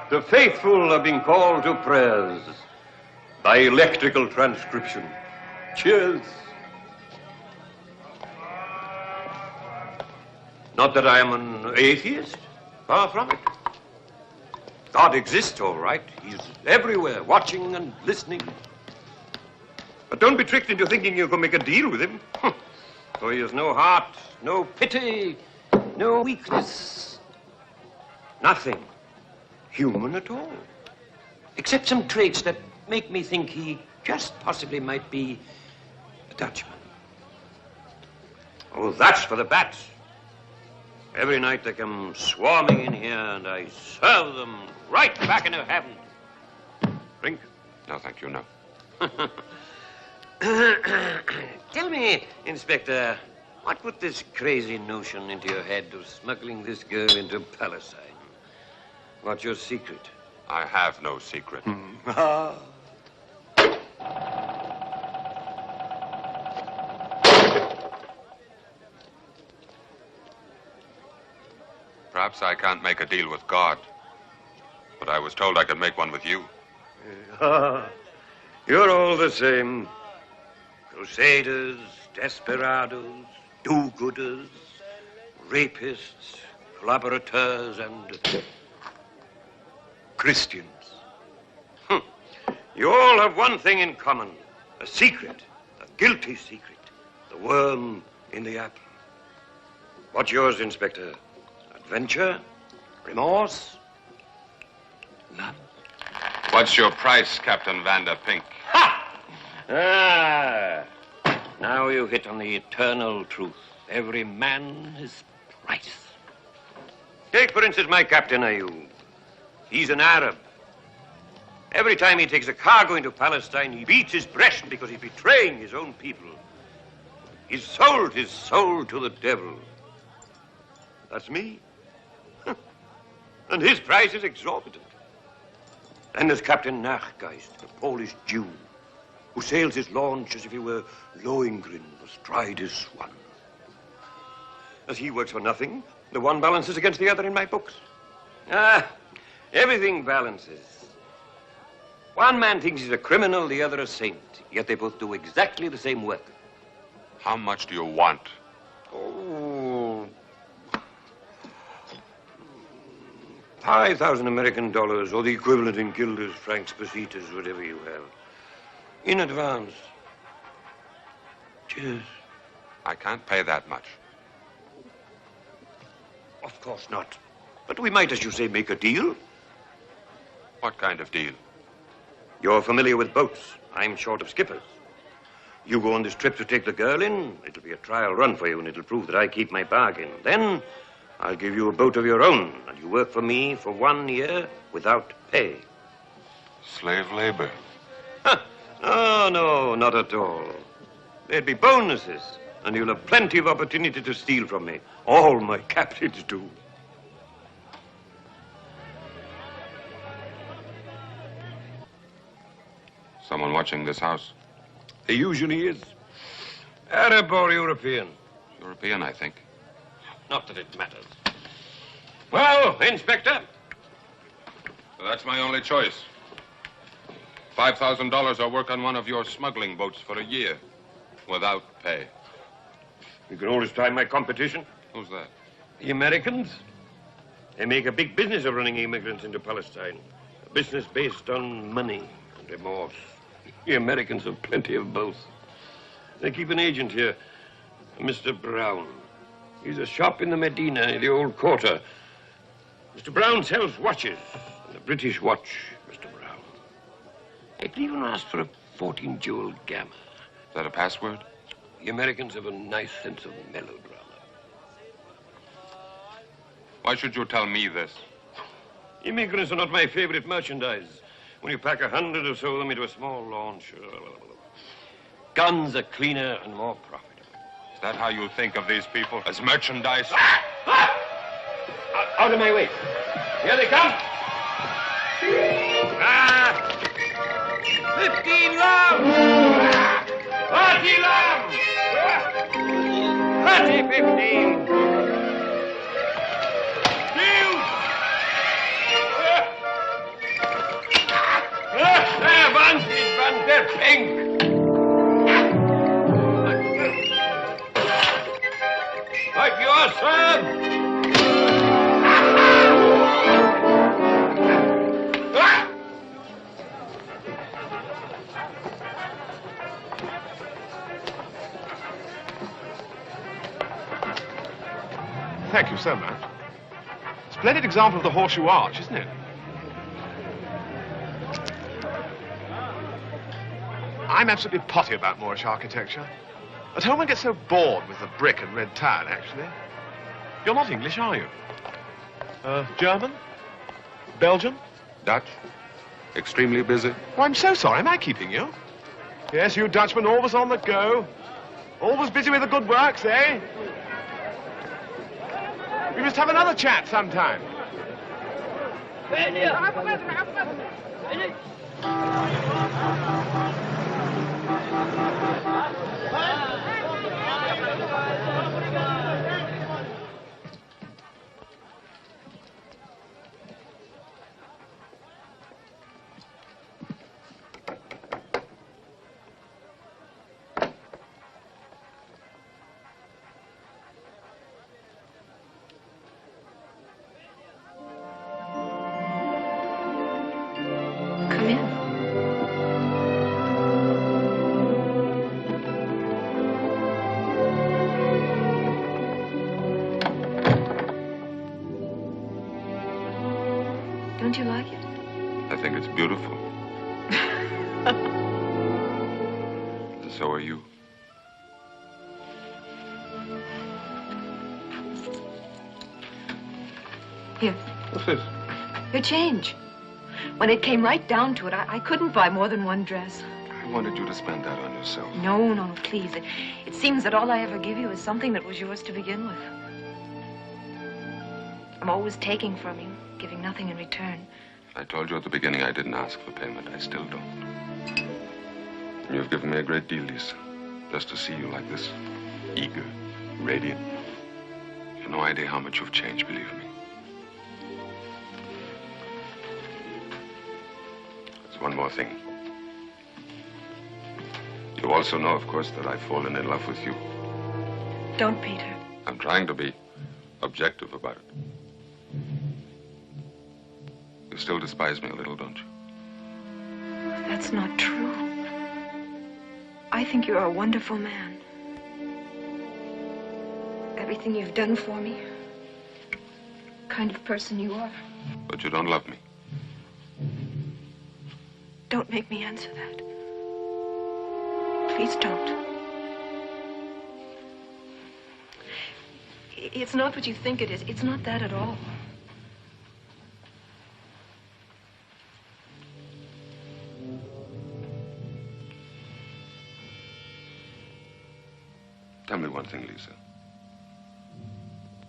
The faithful are being called to prayers by electrical transcription. Cheers. Not that I am an atheist. Far from it. God exists, all right. He's everywhere, watching and listening. But don't be tricked into thinking you can make a deal with him. For he has no heart, no pity, no weakness. Nothing human at all. Except some traits that make me think he just possibly might be a Dutchman. Oh, that's for the bats. Every night they come swarming in here and I serve them right back in their hand. Drink? No, thank you, no. Tell me, Inspector, what put this crazy notion into your head of smuggling this girl into Palestine? What's your secret? I have no secret. Perhaps I can't make a deal with God, but I was told I could make one with you. You're all the same. Crusaders, desperados, do-gooders, rapists, collaborateurs, and Christians. You all have one thing in common, a secret, a guilty secret, the worm in the apple. What's yours, Inspector? Adventure? Remorse? None. What's your price, Captain Vanderpink? Ah, now you hit on the eternal truth. Every man his price. Take, for instance, my Captain Ayoub. He's an Arab. Every time he takes a cargo into Palestine, he beats his breast because he's betraying his own people. He's sold his soul to the devil. That's me. And his price is exorbitant. Then there's Captain Nachgeist, the Polish Jew, who sails his launch as if he were Lohengrin, astride his swan. As he works for nothing, the one balances against the other in my books. Everything balances. One man thinks he's a criminal, the other a saint. Yet they both do exactly the same work. How much do you want? Oh, 5,000 American dollars, or the equivalent in guilders, francs, pesetas, whatever you have. In advance. Cheers. I can't pay that much. Of course not. But we might, as you say, make a deal. What kind of deal? You're familiar with boats. I'm short of skippers. You go on this trip to take the girl in. It'll be a trial run for you, and it'll prove that I keep my bargain. Then I'll give you a boat of your own, and you work for me for 1 year without pay. Slave labor? Oh, no, not at all. There'd be bonuses, and you'll have plenty of opportunity to steal from me. All my captains do. Someone watching this house? There usually is. Arab or European? European, I think. Not that it matters. Well, Inspector? That's my only choice. $5,000 or work on one of your smuggling boats for a year, without pay. You can always try my competition. Who's that? The Americans. They make a big business of running immigrants into Palestine. A business based on money and remorse. The Americans have plenty of both. They keep an agent here, Mr. Brown. He's a shop in the Medina, in the old quarter. Mr. Brown sells watches, and a British watch, Mr. Brown. I could even ask for a 14-jewel gamma. Is that a password? The Americans have a nice sense of melodrama. Why should you tell me this? Immigrants are not my favorite merchandise. When you pack 100 or so of them into a small launch, guns are cleaner and more profitable. Is that how you think of these people? As merchandise? Out of my way. Here they come. 15 lambs! 40 lambs! 30, 15. They're vantage, van, they're pink. Like yours, sir. Thank you so much. Splendid example of the horseshoe arch, isn't it? I'm absolutely potty about Moorish architecture. At home I get so bored with the brick and red tile, actually. You're not English, are you? German? Belgian? Dutch? Extremely busy? Oh, I'm so sorry. Am I keeping you? Yes, you Dutchmen, always on the go. Always busy with the good works, eh? We must have another chat sometime. Don't you like it? I think it's beautiful. So are you. Here. What's this? Your change. When it came right down to it, I couldn't buy more than one dress. I wanted you to spend that on yourself. No, please. It seems that all I ever give you is something that was yours to begin with. I'm always taking from you, giving nothing in return. I told you at the beginning I didn't ask for payment. I still don't. And you've given me a great deal, Lisa. Just to see you like this, eager, radiant. You've no idea how much you've changed, believe me. one more thing. You also know, of course, that I've fallen in love with you. Don't, Peter. I'm trying to be objective about it. You still despise me a little, don't you? That's not true. I think you're a wonderful man. Everything you've done for me, the kind of person you are. But you don't love me. Don't make me answer that. Please don't. It's not what you think it is. It's not that at all. Tell me one thing, Lisa.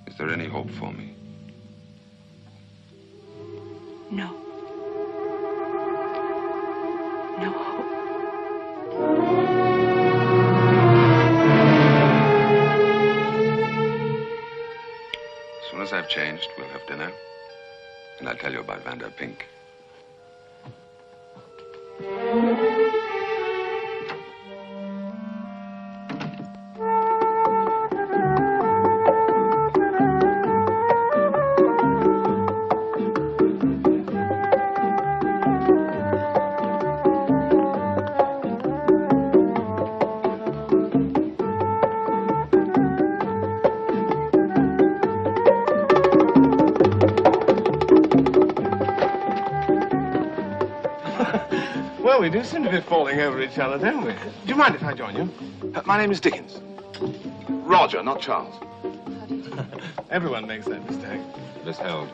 Is there any hope for me? No. No hope. As soon as I've changed, we'll have dinner. And I'll tell you about Vander Pink. Well, we do seem to be falling over each other, don't we? Do you mind if I join you? My name is Dickens. Roger, not Charles. Everyone makes that mistake. Miss Held.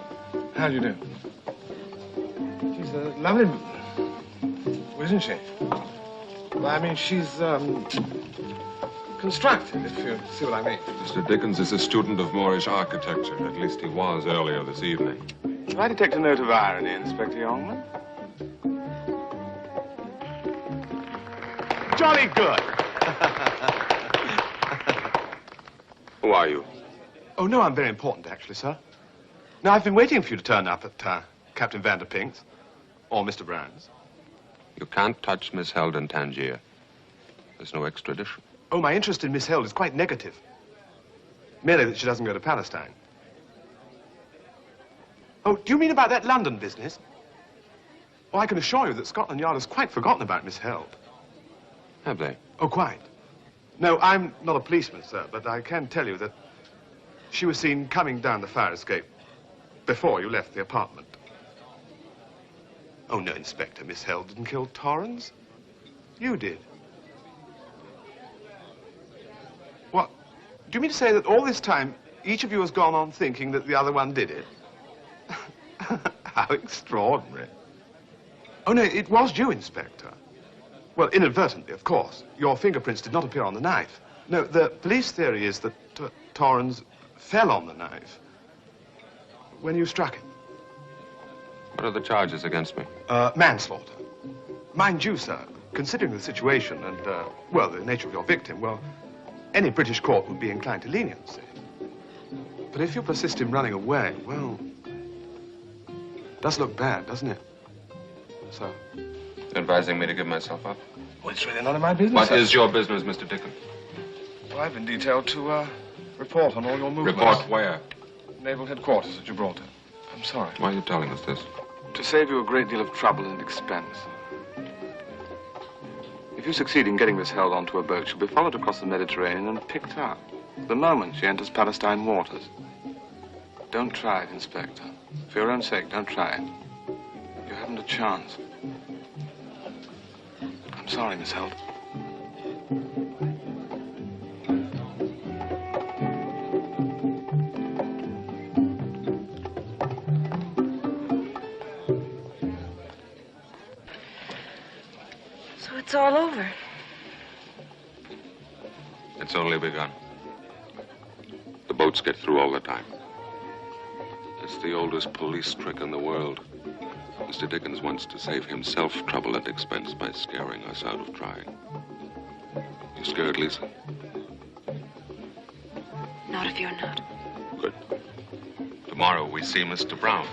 How do you do? She's a lovely... isn't she? Well, I mean, she's, constructed, if you see what I mean. Mr. Dickens is a student of Moorish architecture. At least he was earlier this evening. Do I detect a note of irony, Inspector Youngman? Jolly good. Who are you? Oh, no, I'm very important, actually, sir. Now, I've been waiting for you to turn up at Captain Vander Pink's or Mr. Brown's. You can't touch Miss Held in Tangier. There's no extradition. Oh, my interest in Miss Held is quite negative. Merely that she doesn't go to Palestine. Oh, do you mean about that London business? Oh, I can assure you that Scotland Yard has quite forgotten about Miss Held. Have they? Oh, quite. No, I'm not a policeman, sir, but I can tell you that she was seen coming down the fire escape before you left the apartment. Oh, no, Inspector, Miss Held didn't kill Torrens. You did. What? Do you mean to say that all this time, each of you has gone on thinking that the other one did it? How extraordinary. Oh, no, it was you, Inspector. Well, inadvertently, of course. Your fingerprints did not appear on the knife. No, the police theory is that Torrens fell on the knife when you struck him. What are the charges against me? Manslaughter. Mind you, sir, considering the situation and, well, the nature of your victim, well, any British court would be inclined to leniency. But if you persist in running away, well, it does look bad, doesn't it? So... Advising me to give myself up? Well, it's really none of my business. What is your business, Mr. Dickens? Well, I've been detailed to, report on all your movements. Report where? Naval headquarters at Gibraltar. I'm sorry. Why are you telling us this? To save you a great deal of trouble and expense. If you succeed in getting Miss Held onto a boat, she'll be followed across the Mediterranean and picked up the moment she enters Palestine waters. Don't try it, Inspector. For your own sake, don't try it. You haven't a chance. I'm sorry, Miss Held. So it's all over. It's only begun. The boats get through all the time. It's the oldest police trick in the world. Mr. Dickens wants to save himself trouble and expense by scaring us out of trying. You scared, Lisa? Not if you're not. Good. Tomorrow we see Mr. Brown.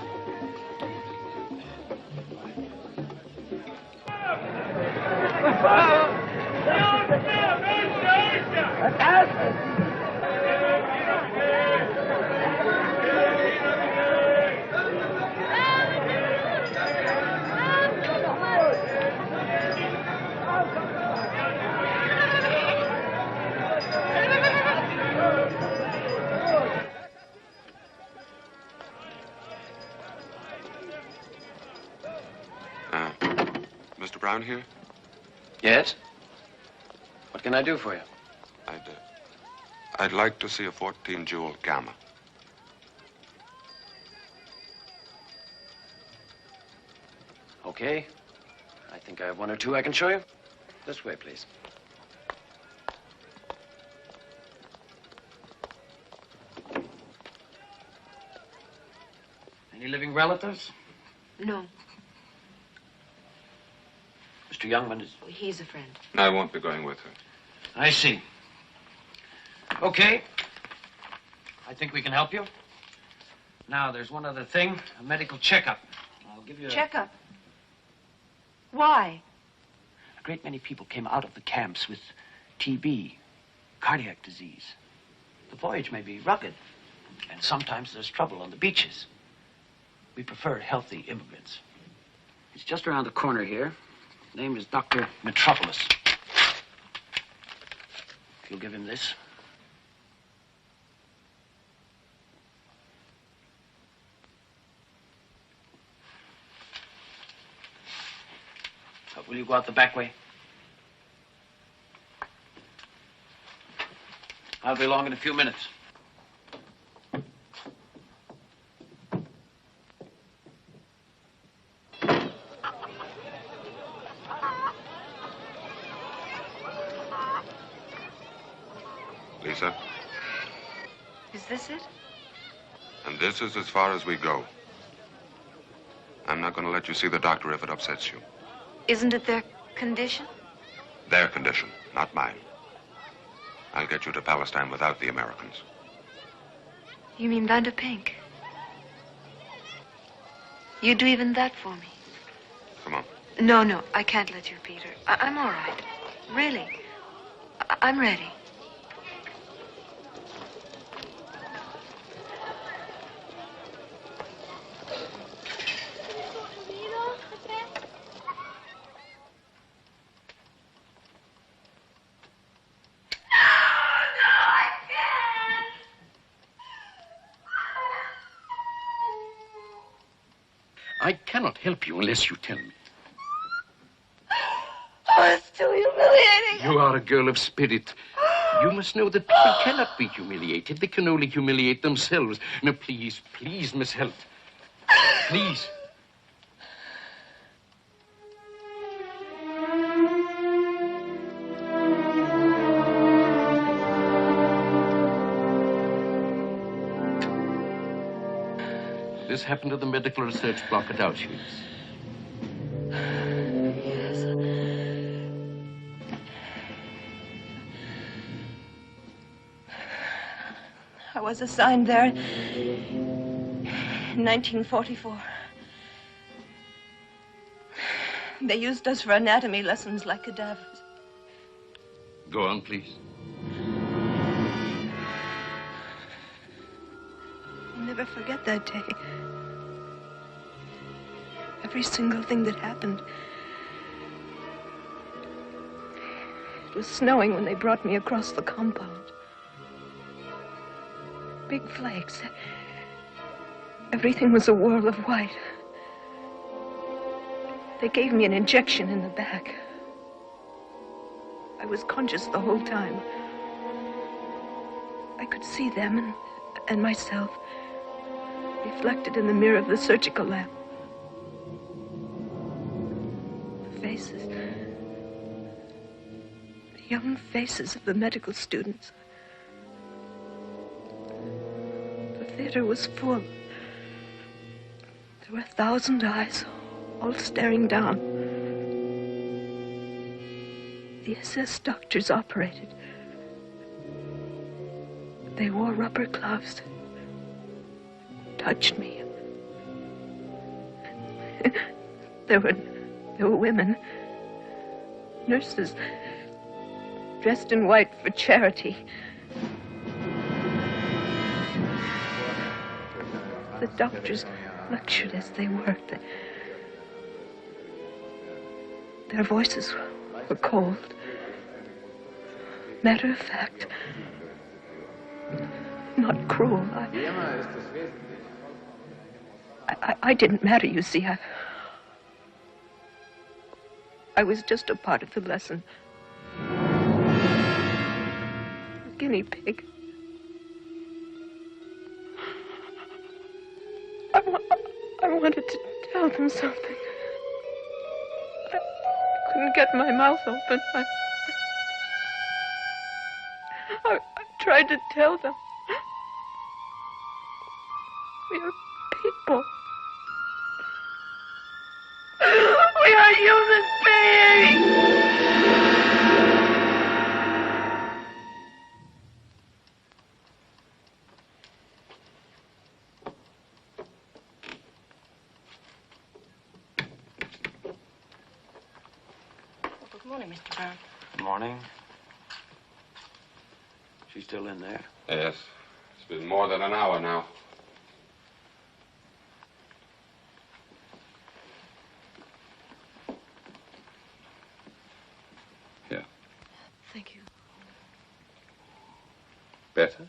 Mr. Brown here? Yes? What can I do for you? I'd like to see a 14-jewel gamma. Okay. I think I have one or two I can show you. This way, please. Any living relatives? No. Mr. Youngman is... He's a friend. I won't be going with her. I see. Okay. I think we can help you. Now, there's one other thing, a medical checkup. I'll give you a... Checkup? Why? A great many people came out of the camps with TB, cardiac disease. The voyage may be rugged, and sometimes there's trouble on the beaches. We prefer healthy immigrants. He's just around the corner here. Name is Dr. Metropolis. If you'll give him this. Will you go out the back way? I'll be along in a few minutes. Lisa? Is this it? And this is as far as we go. I'm not going to let you see the doctor if it upsets you. Isn't it their condition? Their condition, not mine. I'll get you to Palestine without the Americans. You mean Vanderpink? You'd do even that for me? Come on. No, I can't let you, Peter. I'm all right. Really. I'm ready. I cannot help you unless you tell me. Oh, it's too humiliating. You are a girl of spirit. You must know that people cannot be humiliated. They can only humiliate themselves. Now, please, Miss Helt. Please. This happened to the medical research block at Auschwitz. Yes. I was assigned there in 1944. They used us for anatomy lessons like cadavers. Go on, please. I'll never forget that day. Every single thing that happened. It was snowing when they brought me across the compound. Big flakes. Everything was a whirl of white. They gave me an injection in the back. I was conscious the whole time. I could see them and myself reflected in the mirror of the surgical lamp. The faces. The young faces of the medical students. The theater was full. There were 1,000 eyes, all staring down. The SS doctors operated. They wore rubber gloves. Touched me. There were women, nurses, dressed in white for charity. The doctors lectured as they worked. Their voices were cold, matter of fact, not cruel. I didn't matter, you see. I was just a part of the lesson. A guinea pig. I wanted to tell them something. I couldn't get my mouth open. I tried to tell them. We are people. We are human beings! Good morning, Mr. Brown. Good morning. She's still in there? Yes. It's been more than an hour now. Here. Thank you. Better?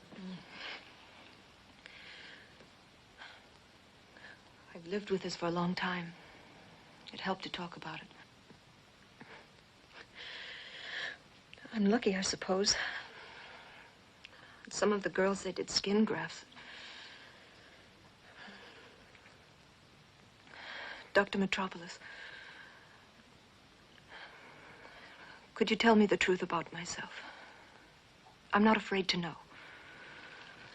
I've lived with this for a long time. It helped to talk about it. I'm lucky, I suppose. Some of the girls, they did skin grafts. Dr. Metropolis, could you tell me the truth about myself? I'm not afraid to know.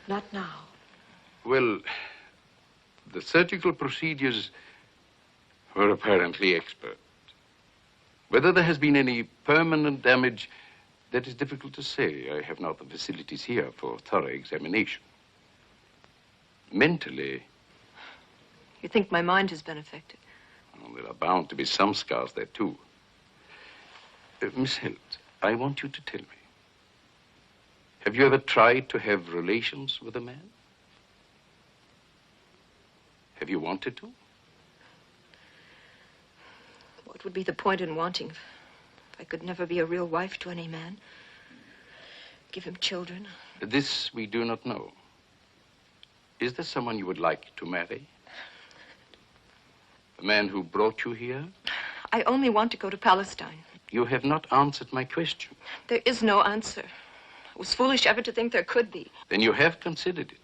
Not now. Well, the surgical procedures were apparently expert. Whether there has been any permanent damage, that is difficult to say. I have not the facilities here for thorough examination. Mentally... You think my mind has been affected? Well, there are bound to be some scars there, too. Miss Hilt, I want you to tell me. Have you ever tried to have relations with a man? Have you wanted to? What would be the point in wanting? I could never be a real wife to any man. Give him children. This we do not know. Is there someone you would like to marry? The man who brought you here? I only want to go to Palestine. You have not answered my question. There is no answer. I was foolish ever to think there could be. Then you have considered it.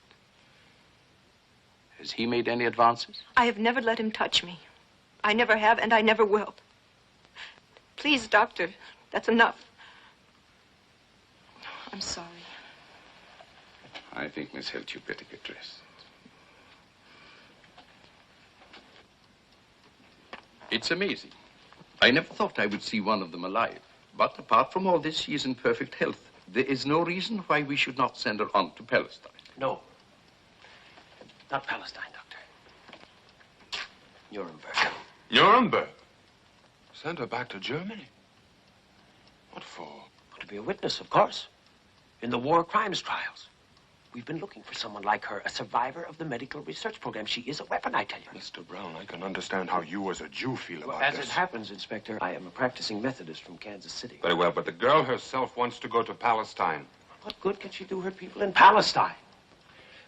Has he made any advances? I have never let him touch me. I never have, and I never will. Please, doctor, that's enough. I'm sorry. I think, Miss Hilt, you'd better get dressed. It's amazing. I never thought I would see one of them alive. But apart from all this, she is in perfect health. There is no reason why we should not send her on to Palestine. No. Not Palestine, Doctor. Nuremberg. Nuremberg? Send her back to Germany? What for? To be a witness, of course. In the war crimes trials. We've been looking for someone like her, a survivor of the medical research program. She is a weapon, I tell you. Mr. Brown, I can understand how you as a Jew feel about As this. it happens, Inspector, I am a practicing Methodist from Kansas City. Very well, but the girl herself wants to go to Palestine. What good can she do her people in Palestine?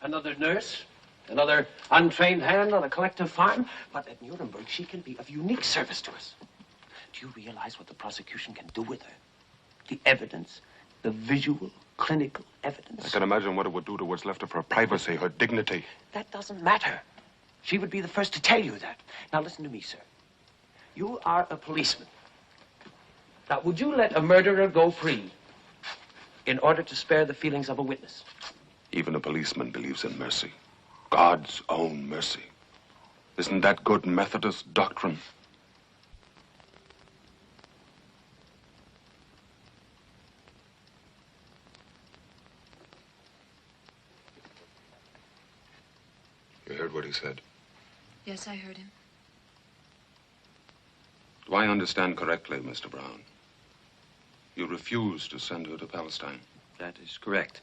Another nurse? Another untrained hand on a collective farm? But at Nuremberg, she can be of unique service to us. Do you realize what the prosecution can do with her? The evidence, the visual, clinical evidence. I can imagine what it would do to what's left of her privacy, her dignity. That doesn't matter. She would be the first to tell you that. Now, listen to me, sir. You are a policeman. Now, would you let a murderer go free in order to spare the feelings of a witness? Even a policeman believes in mercy. God's own mercy. Isn't that good Methodist doctrine? You heard what he said? Yes, I heard him. Do I understand correctly, Mr. Brown? You refuse to send her to Palestine? That is correct.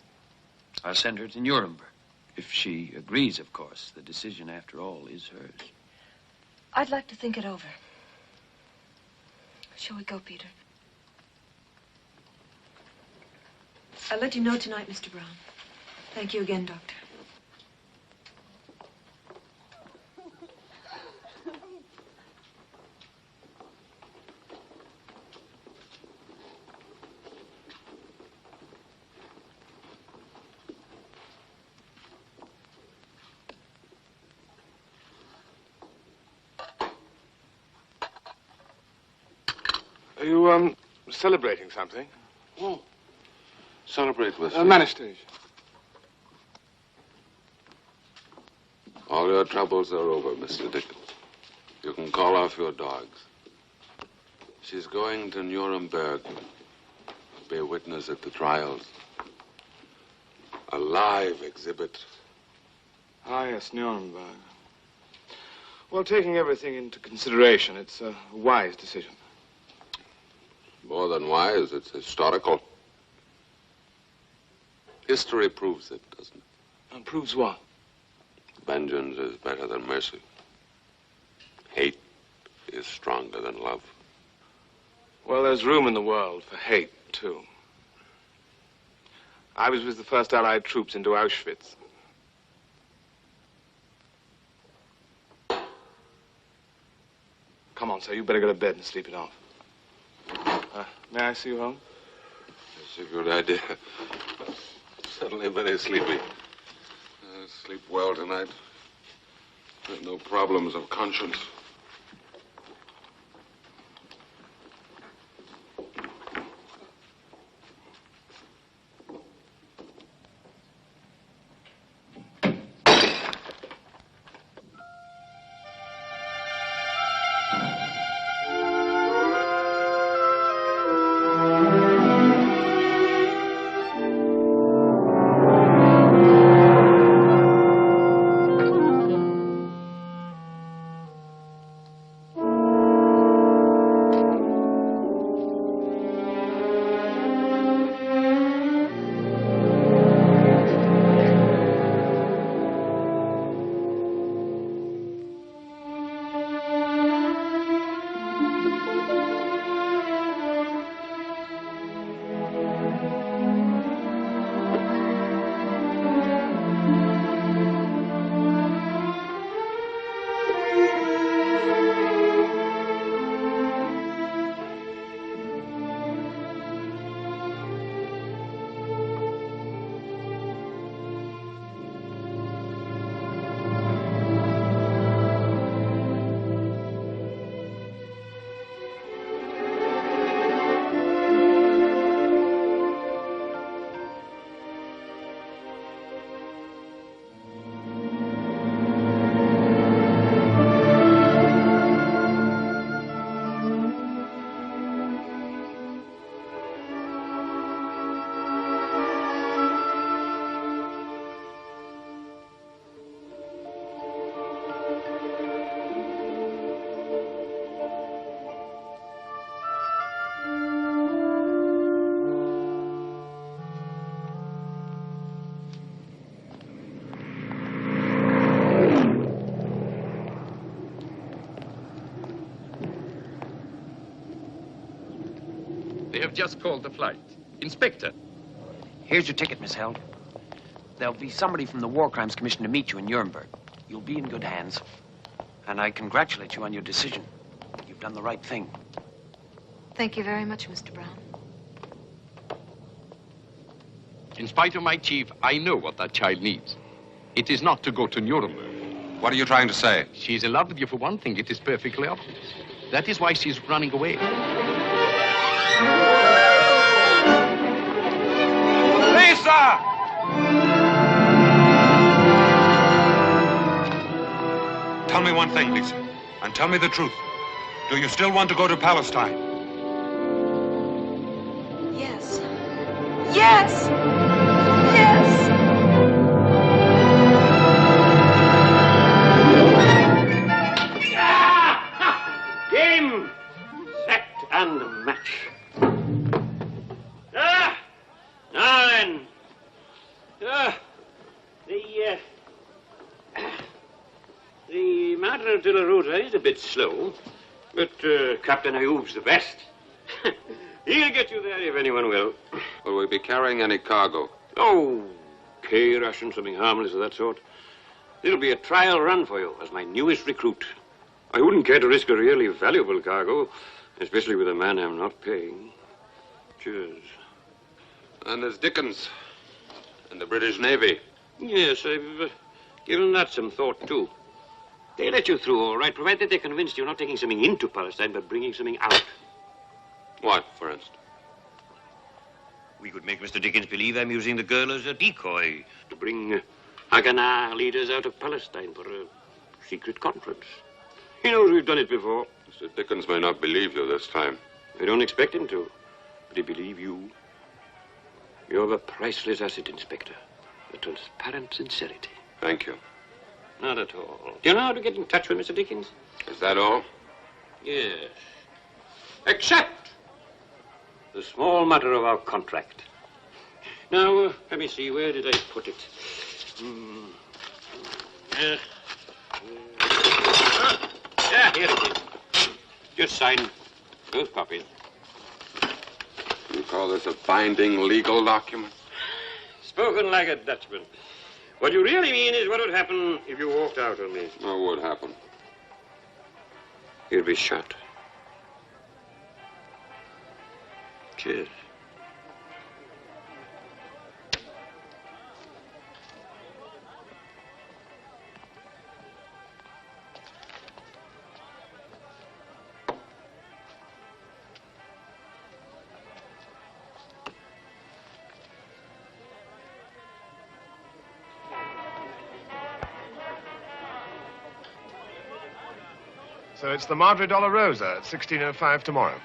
I'll send her to Nuremberg. If she agrees, of course. The decision, after all, is hers. I'd like to think it over. Shall we go, Peter? I'll let you know tonight, Mr. Brown. Thank you again, Doctor. Are you, celebrating something? Oh. Celebrate with Manastage. All your troubles are over, Mr. Dickens. You can call off your dogs. She's going to Nuremberg to be a witness at the trials. A live exhibit. Ah, yes, Nuremberg. Well, taking everything into consideration, it's a wise decision. More than wise, it's historical. History proves it, doesn't it? And proves what? Vengeance is better than mercy. Hate is stronger than love. Well, there's room in the world for hate, too. I was with the first Allied troops into Auschwitz. Come on, sir, you better go to bed and sleep it off. May I see you home? That's a good idea. Suddenly very sleepy. Sleep well tonight. There's no problems of conscience. They have just called the flight. Inspector. Here's your ticket, Miss Held. There'll be somebody from the War Crimes Commission to meet you in Nuremberg. You'll be in good hands. And I congratulate you on your decision. You've done the right thing. Thank you very much, Mr. Brown. In spite of my chief, I know what that child needs. It is not to go to Nuremberg. What are you trying to say? She's in love with you for one thing. It is perfectly obvious. That is why she's running away. Lisa! Tell me one thing, Lisa, and tell me the truth. Do you still want to go to Palestine? Yes. Yes! Yes! Game, set, and match. Now then. The matter of De La Ruta is a bit slow, but Captain Ayoub's the best. He'll get you there if anyone will. Will we be carrying any cargo? Oh, K-ration, something harmless of that sort. It'll be a trial run for you as my newest recruit. I wouldn't care to risk a really valuable cargo, especially with a man I'm not paying. Cheers. And there's Dickens and the British Navy. Yes, I've given that some thought, too. They let you through, all right, provided they're convinced you're not taking something into Palestine, but bringing something out. What, for instance? We could make Mr. Dickens believe I'm using the girl as a decoy. To bring Haganah leaders out of Palestine for a secret conference. He knows we've done it before. Mr. Dickens may not believe you this time. I don't expect him to, but he believe you. You're a priceless asset, Inspector. A transparent sincerity. Thank you. Not at all. Do you know how to get in touch with Mr. Dickens? Is that all? Yes. Except the small matter of our contract. Now, let me see, where did I put it? Yeah, here it is. Just sign both copies. You call this a binding legal document? Spoken like a Dutchman. What you really mean is what would happen if you walked out on me. What would happen? You'd be shot. Cheers. So it's the Madre Dolorosa at 16:05 tomorrow.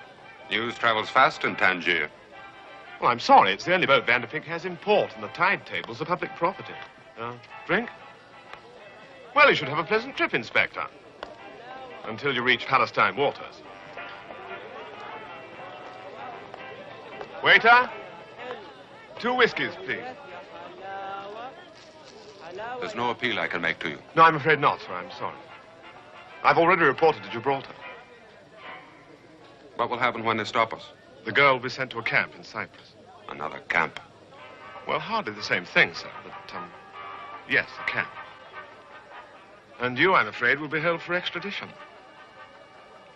News travels fast in Tangier. Well, I'm sorry. It's the only boat Vanderpink has in port, and the tide tables are public property. Drink? Well, you should have a pleasant trip, Inspector. Until you reach Palestine waters. Waiter, 2 whiskies, please. There's no appeal I can make to you. No, I'm afraid not, sir. I'm sorry. I've already reported to Gibraltar. What will happen when they stop us? The girl will be sent to a camp in Cyprus. Another camp? Well, hardly the same thing, sir, but, yes, a camp. And you, I'm afraid, will be held for extradition.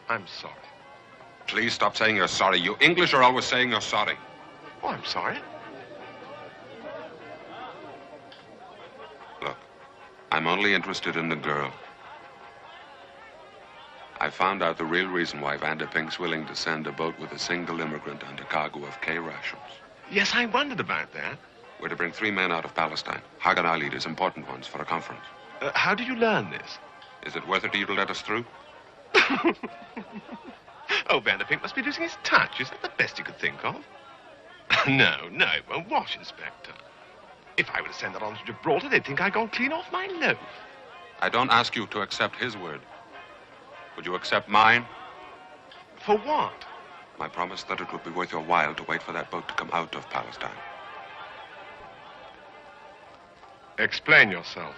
I'm sorry. Please stop saying you're sorry. You English are always saying you're sorry. Oh, I'm sorry. Look, I'm only interested in the girl. I found out the real reason why Vanderpink's willing to send a boat with a single immigrant and a cargo of K rations. Yes, I wondered about that. We're to bring 3 men out of Palestine. Haganah leaders, important ones, for a conference. How did you learn this? Is it worth it to you to let us through? Oh, Vanderpink must be losing his touch. Is that the best you could think of? No, it won't wash, Inspector. If I were to send that on to Gibraltar, they'd think I'd gone clean off my loaf. I don't ask you to accept his word. Would you accept mine? For what? My promise that it would be worth your while to wait for that boat to come out of Palestine. Explain yourself.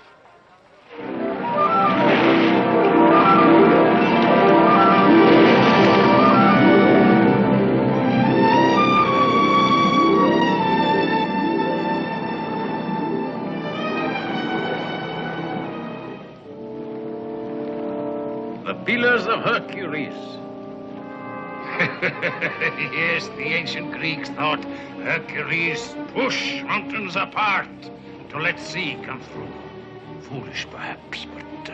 Pillars of Hercules. Yes, the ancient Greeks thought Hercules push mountains apart to let sea come through. Foolish, perhaps, but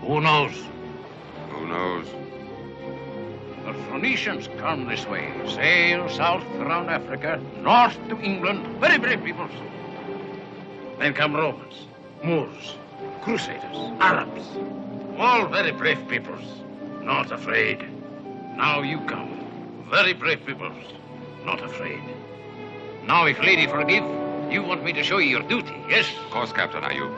who knows? Who knows? The Phoenicians come this way, sail south around Africa, north to England, very brave peoples. Then come Romans, Moors, Crusaders, Arabs. All very brave peoples, not afraid. Now you come, very brave peoples, not afraid. Now, if lady forgive, you want me to show you your duty, yes? Of course, Captain Ayub.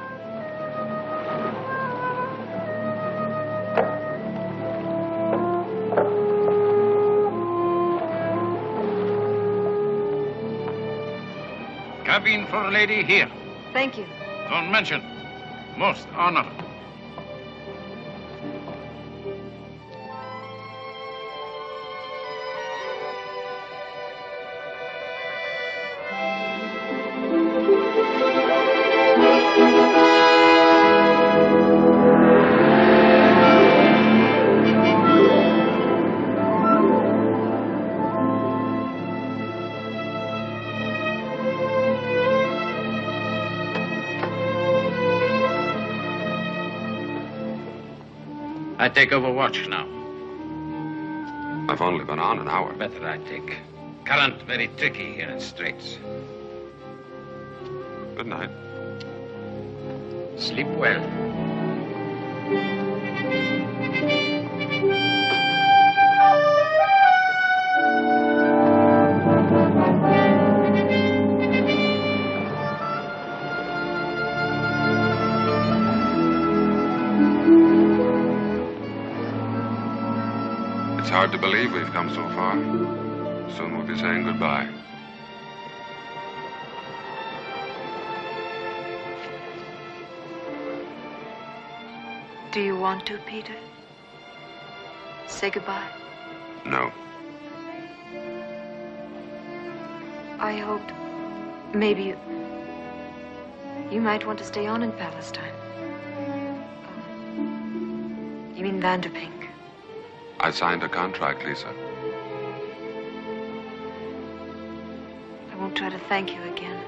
Cabin for lady here. Thank you. Don't mention. Most honored. I take over watch now. I've only been on an hour. Better, I think. Current very tricky here in Straits. Good night. Sleep well. It's hard to believe we've come so far. Soon we'll be saying goodbye. Do you want to, Peter? Say goodbye? No. I hoped maybe you might want to stay on in Palestine. You mean Vanderpink? I signed a contract, Lisa. I won't try to thank you again.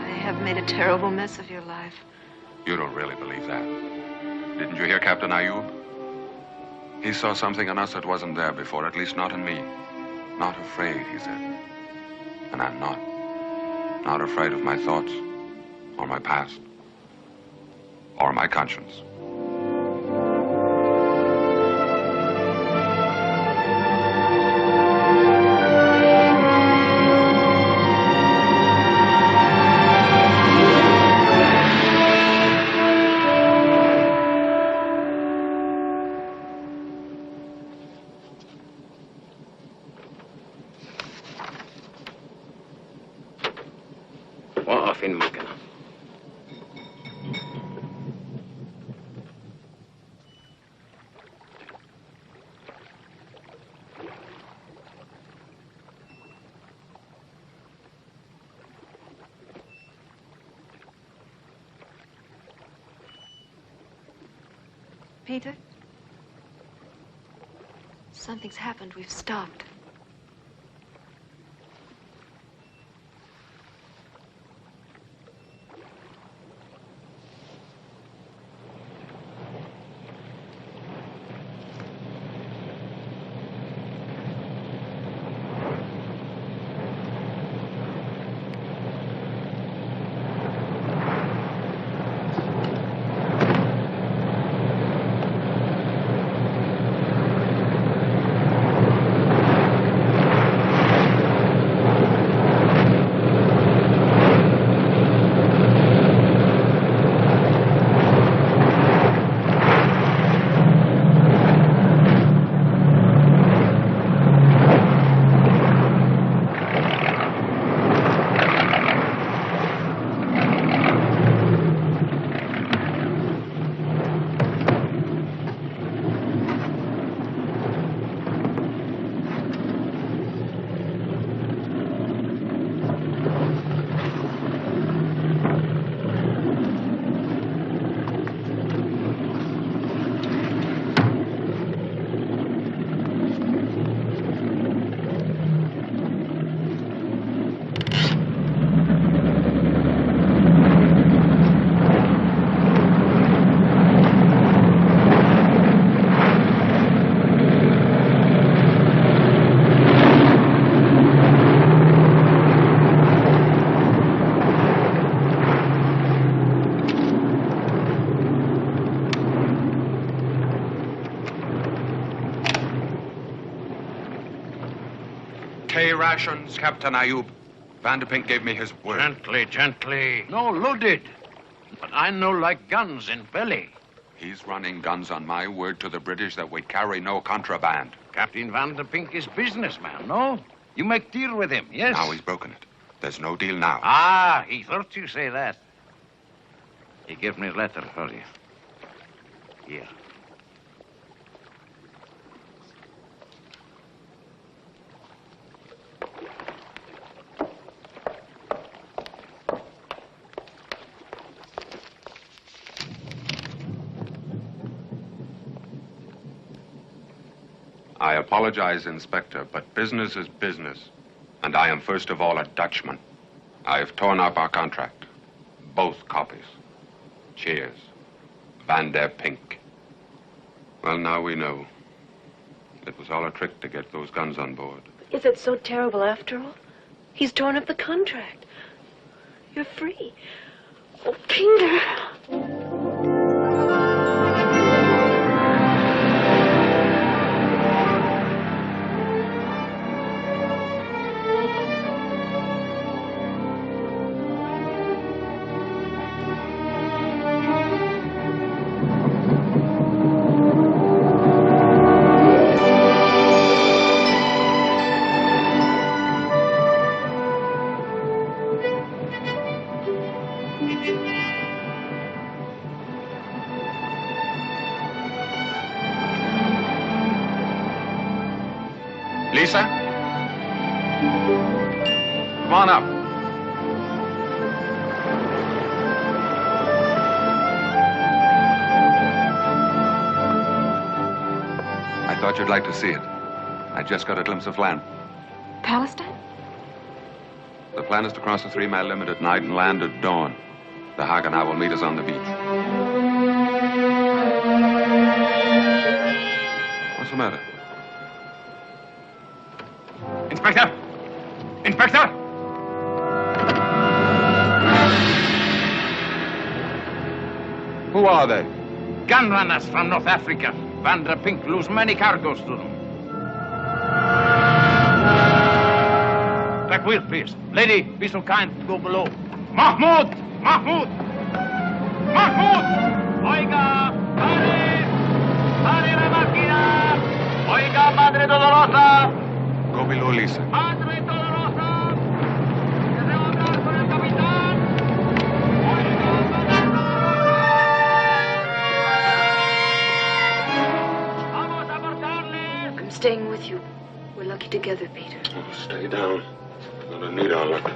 I have made a terrible mess of your life. You don't really believe that. Didn't you hear Captain Ayub? He saw something in us that wasn't there before, at least not in me. Not afraid, he said. And I'm not. Not afraid of my thoughts, or my past, or my conscience. Peter? Something's happened. We've stopped. Rations, Captain Ayub. Vanderpink gave me his word. Gently, gently. No loaded. But I no like guns in belly. He's running guns on my word to the British that we carry no contraband. Captain Vanderpink is businessman, no? You make deal with him, yes? Now he's broken it. There's no deal now. Ah, he thought you say that. He gave me a letter for you. Here. I apologize, Inspector, but business is business. And I am first of all a Dutchman. I've torn up our contract. Both copies. Cheers. Vanderpink. Well, now we know. It was all a trick to get those guns on board. Is it so terrible after all? He's torn up the contract. You're free. Oh, Peter. Lisa? Come on up. I thought you'd like to see it. I just got a glimpse of land. Palestine? The plan is to cross the 3-mile limit at night and land at dawn. The Haganah will meet us on the beach. What's the matter? Inspector! Inspector! Who are they? Gun runners from North Africa. Van der Pink lose many cargoes to them. Back wheel, please. Lady, be so kind to go below. Mahmoud! Mahmoud! Mahmoud! Oiga! Pare! Pare la máquina! Oiga, Madre Dolorosa! Go below, Lisa. Madre Dolorosa! Deseo hablar con el capitán! I'm staying with you. We're lucky together, Peter. Oh, stay down. I'm gonna need our luck.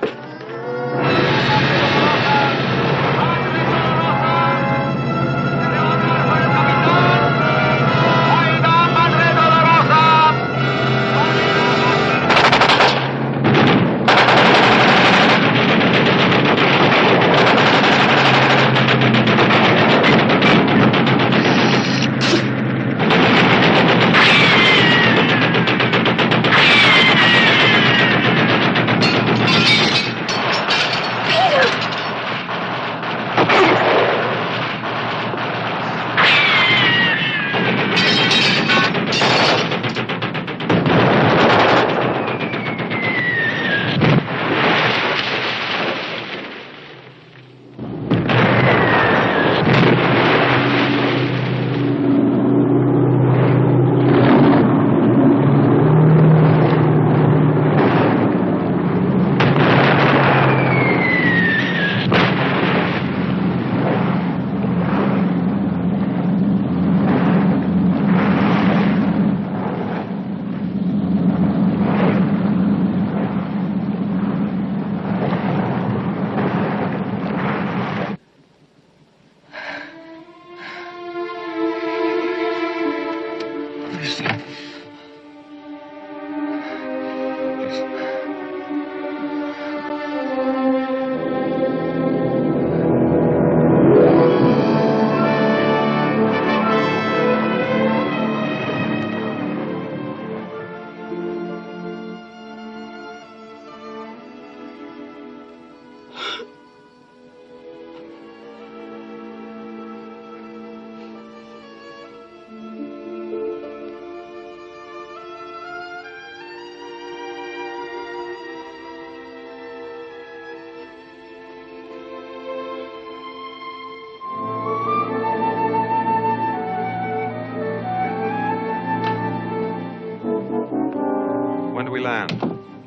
When do we land?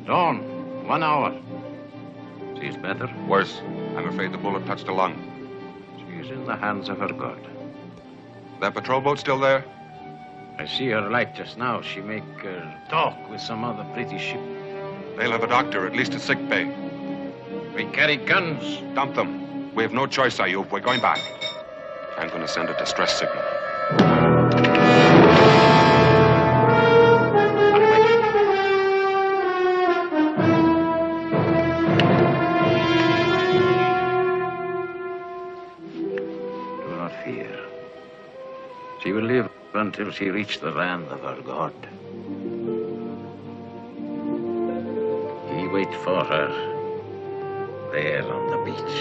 Dawn. 1 hour. She's better? Worse. I'm afraid the bullet touched a lung. She's in the hands of her God. That patrol boat still there? I see her light just now. She make talk with some other British ship. They'll have a doctor, at least a sick bay. We carry guns. Dump them. We have no choice, Ayub. We're going back. I'm going to send a distress signal. She will live and until she reached the land of her god. He wait for her there on the beach.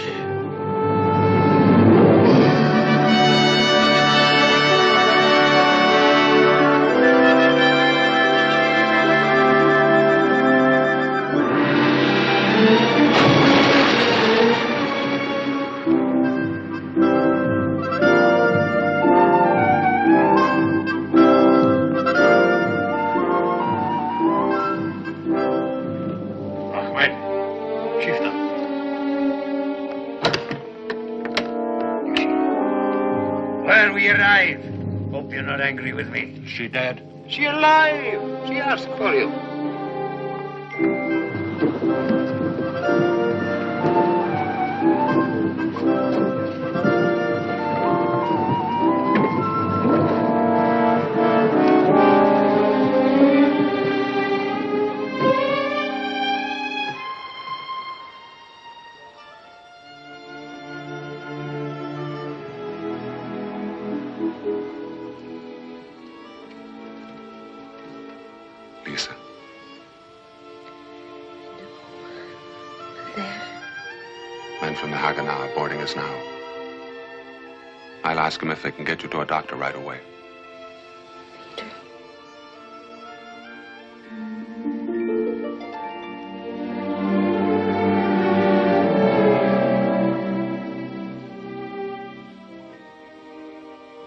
Well, we arrive. Hope you're not angry with me. She dead? She alive. She asked for you. Lisa. There. Men from the Haganah are boarding us now. I'll ask them if they can get you to a doctor right away.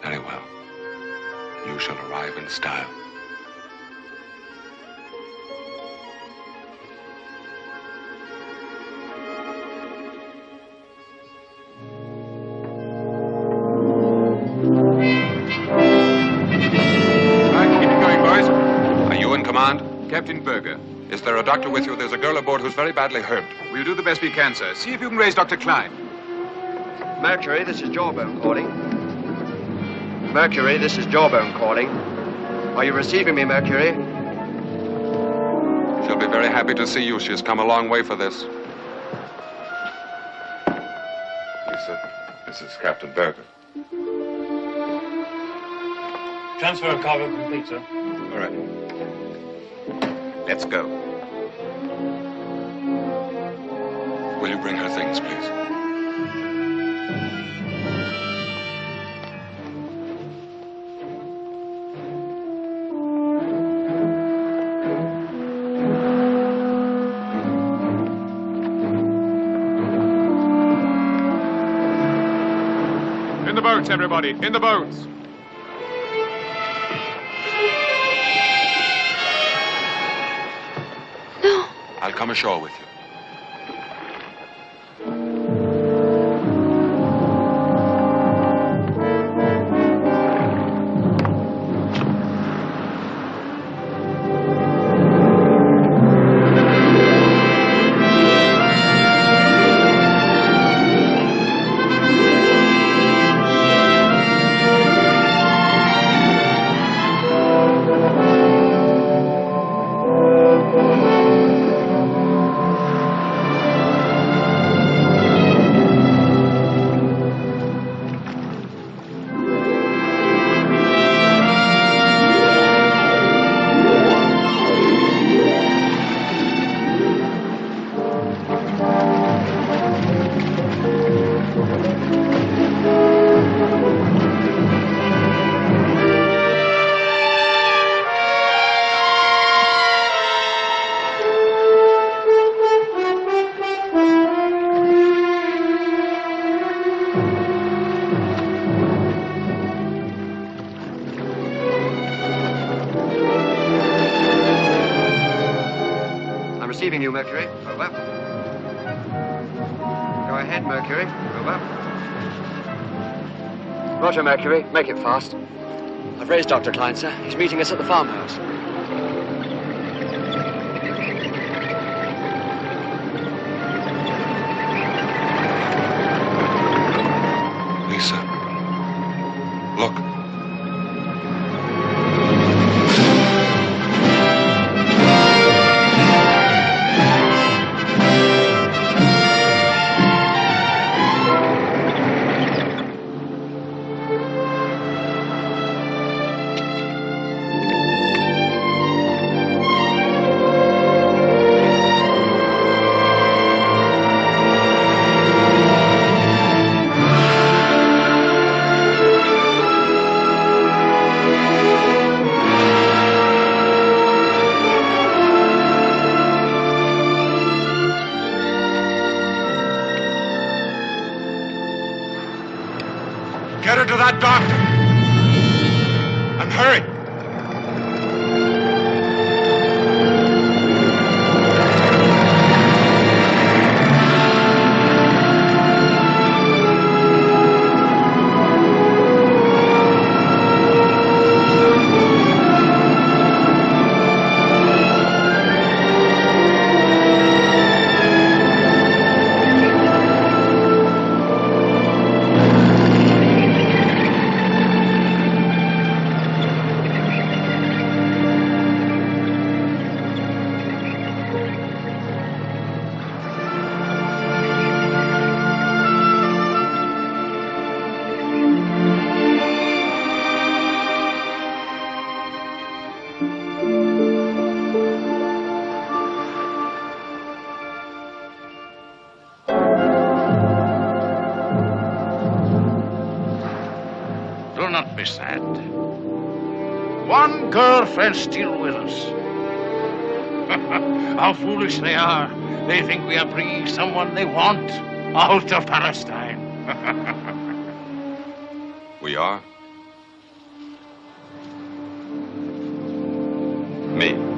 Very well. You shall arrive in style. Captain Berger. Is there a doctor with you? There's a girl aboard who's very badly hurt. We'll do the best we can, sir. See if you can raise Dr. Klein. Mercury, this is Jawbone calling. Mercury, this is Jawbone calling. Are you receiving me, Mercury? She'll be very happy to see you. She's come a long way for this. Lisa, this is Captain Berger. Transfer of cargo complete, sir. All right. Let's go. Will you bring her things, please? In the boats, everybody. In the boats. I'll come ashore with you. Receiving you, Mercury. Over. Go ahead, Mercury. Over. Roger, Mercury. Make it fast. I've raised Dr. Klein, sir. He's meeting us at the farmhouse. Lisa. Look. promised land. One girlfriend still with us. How foolish they are. They think we are bringing someone they want out of Palestine. We are? Me.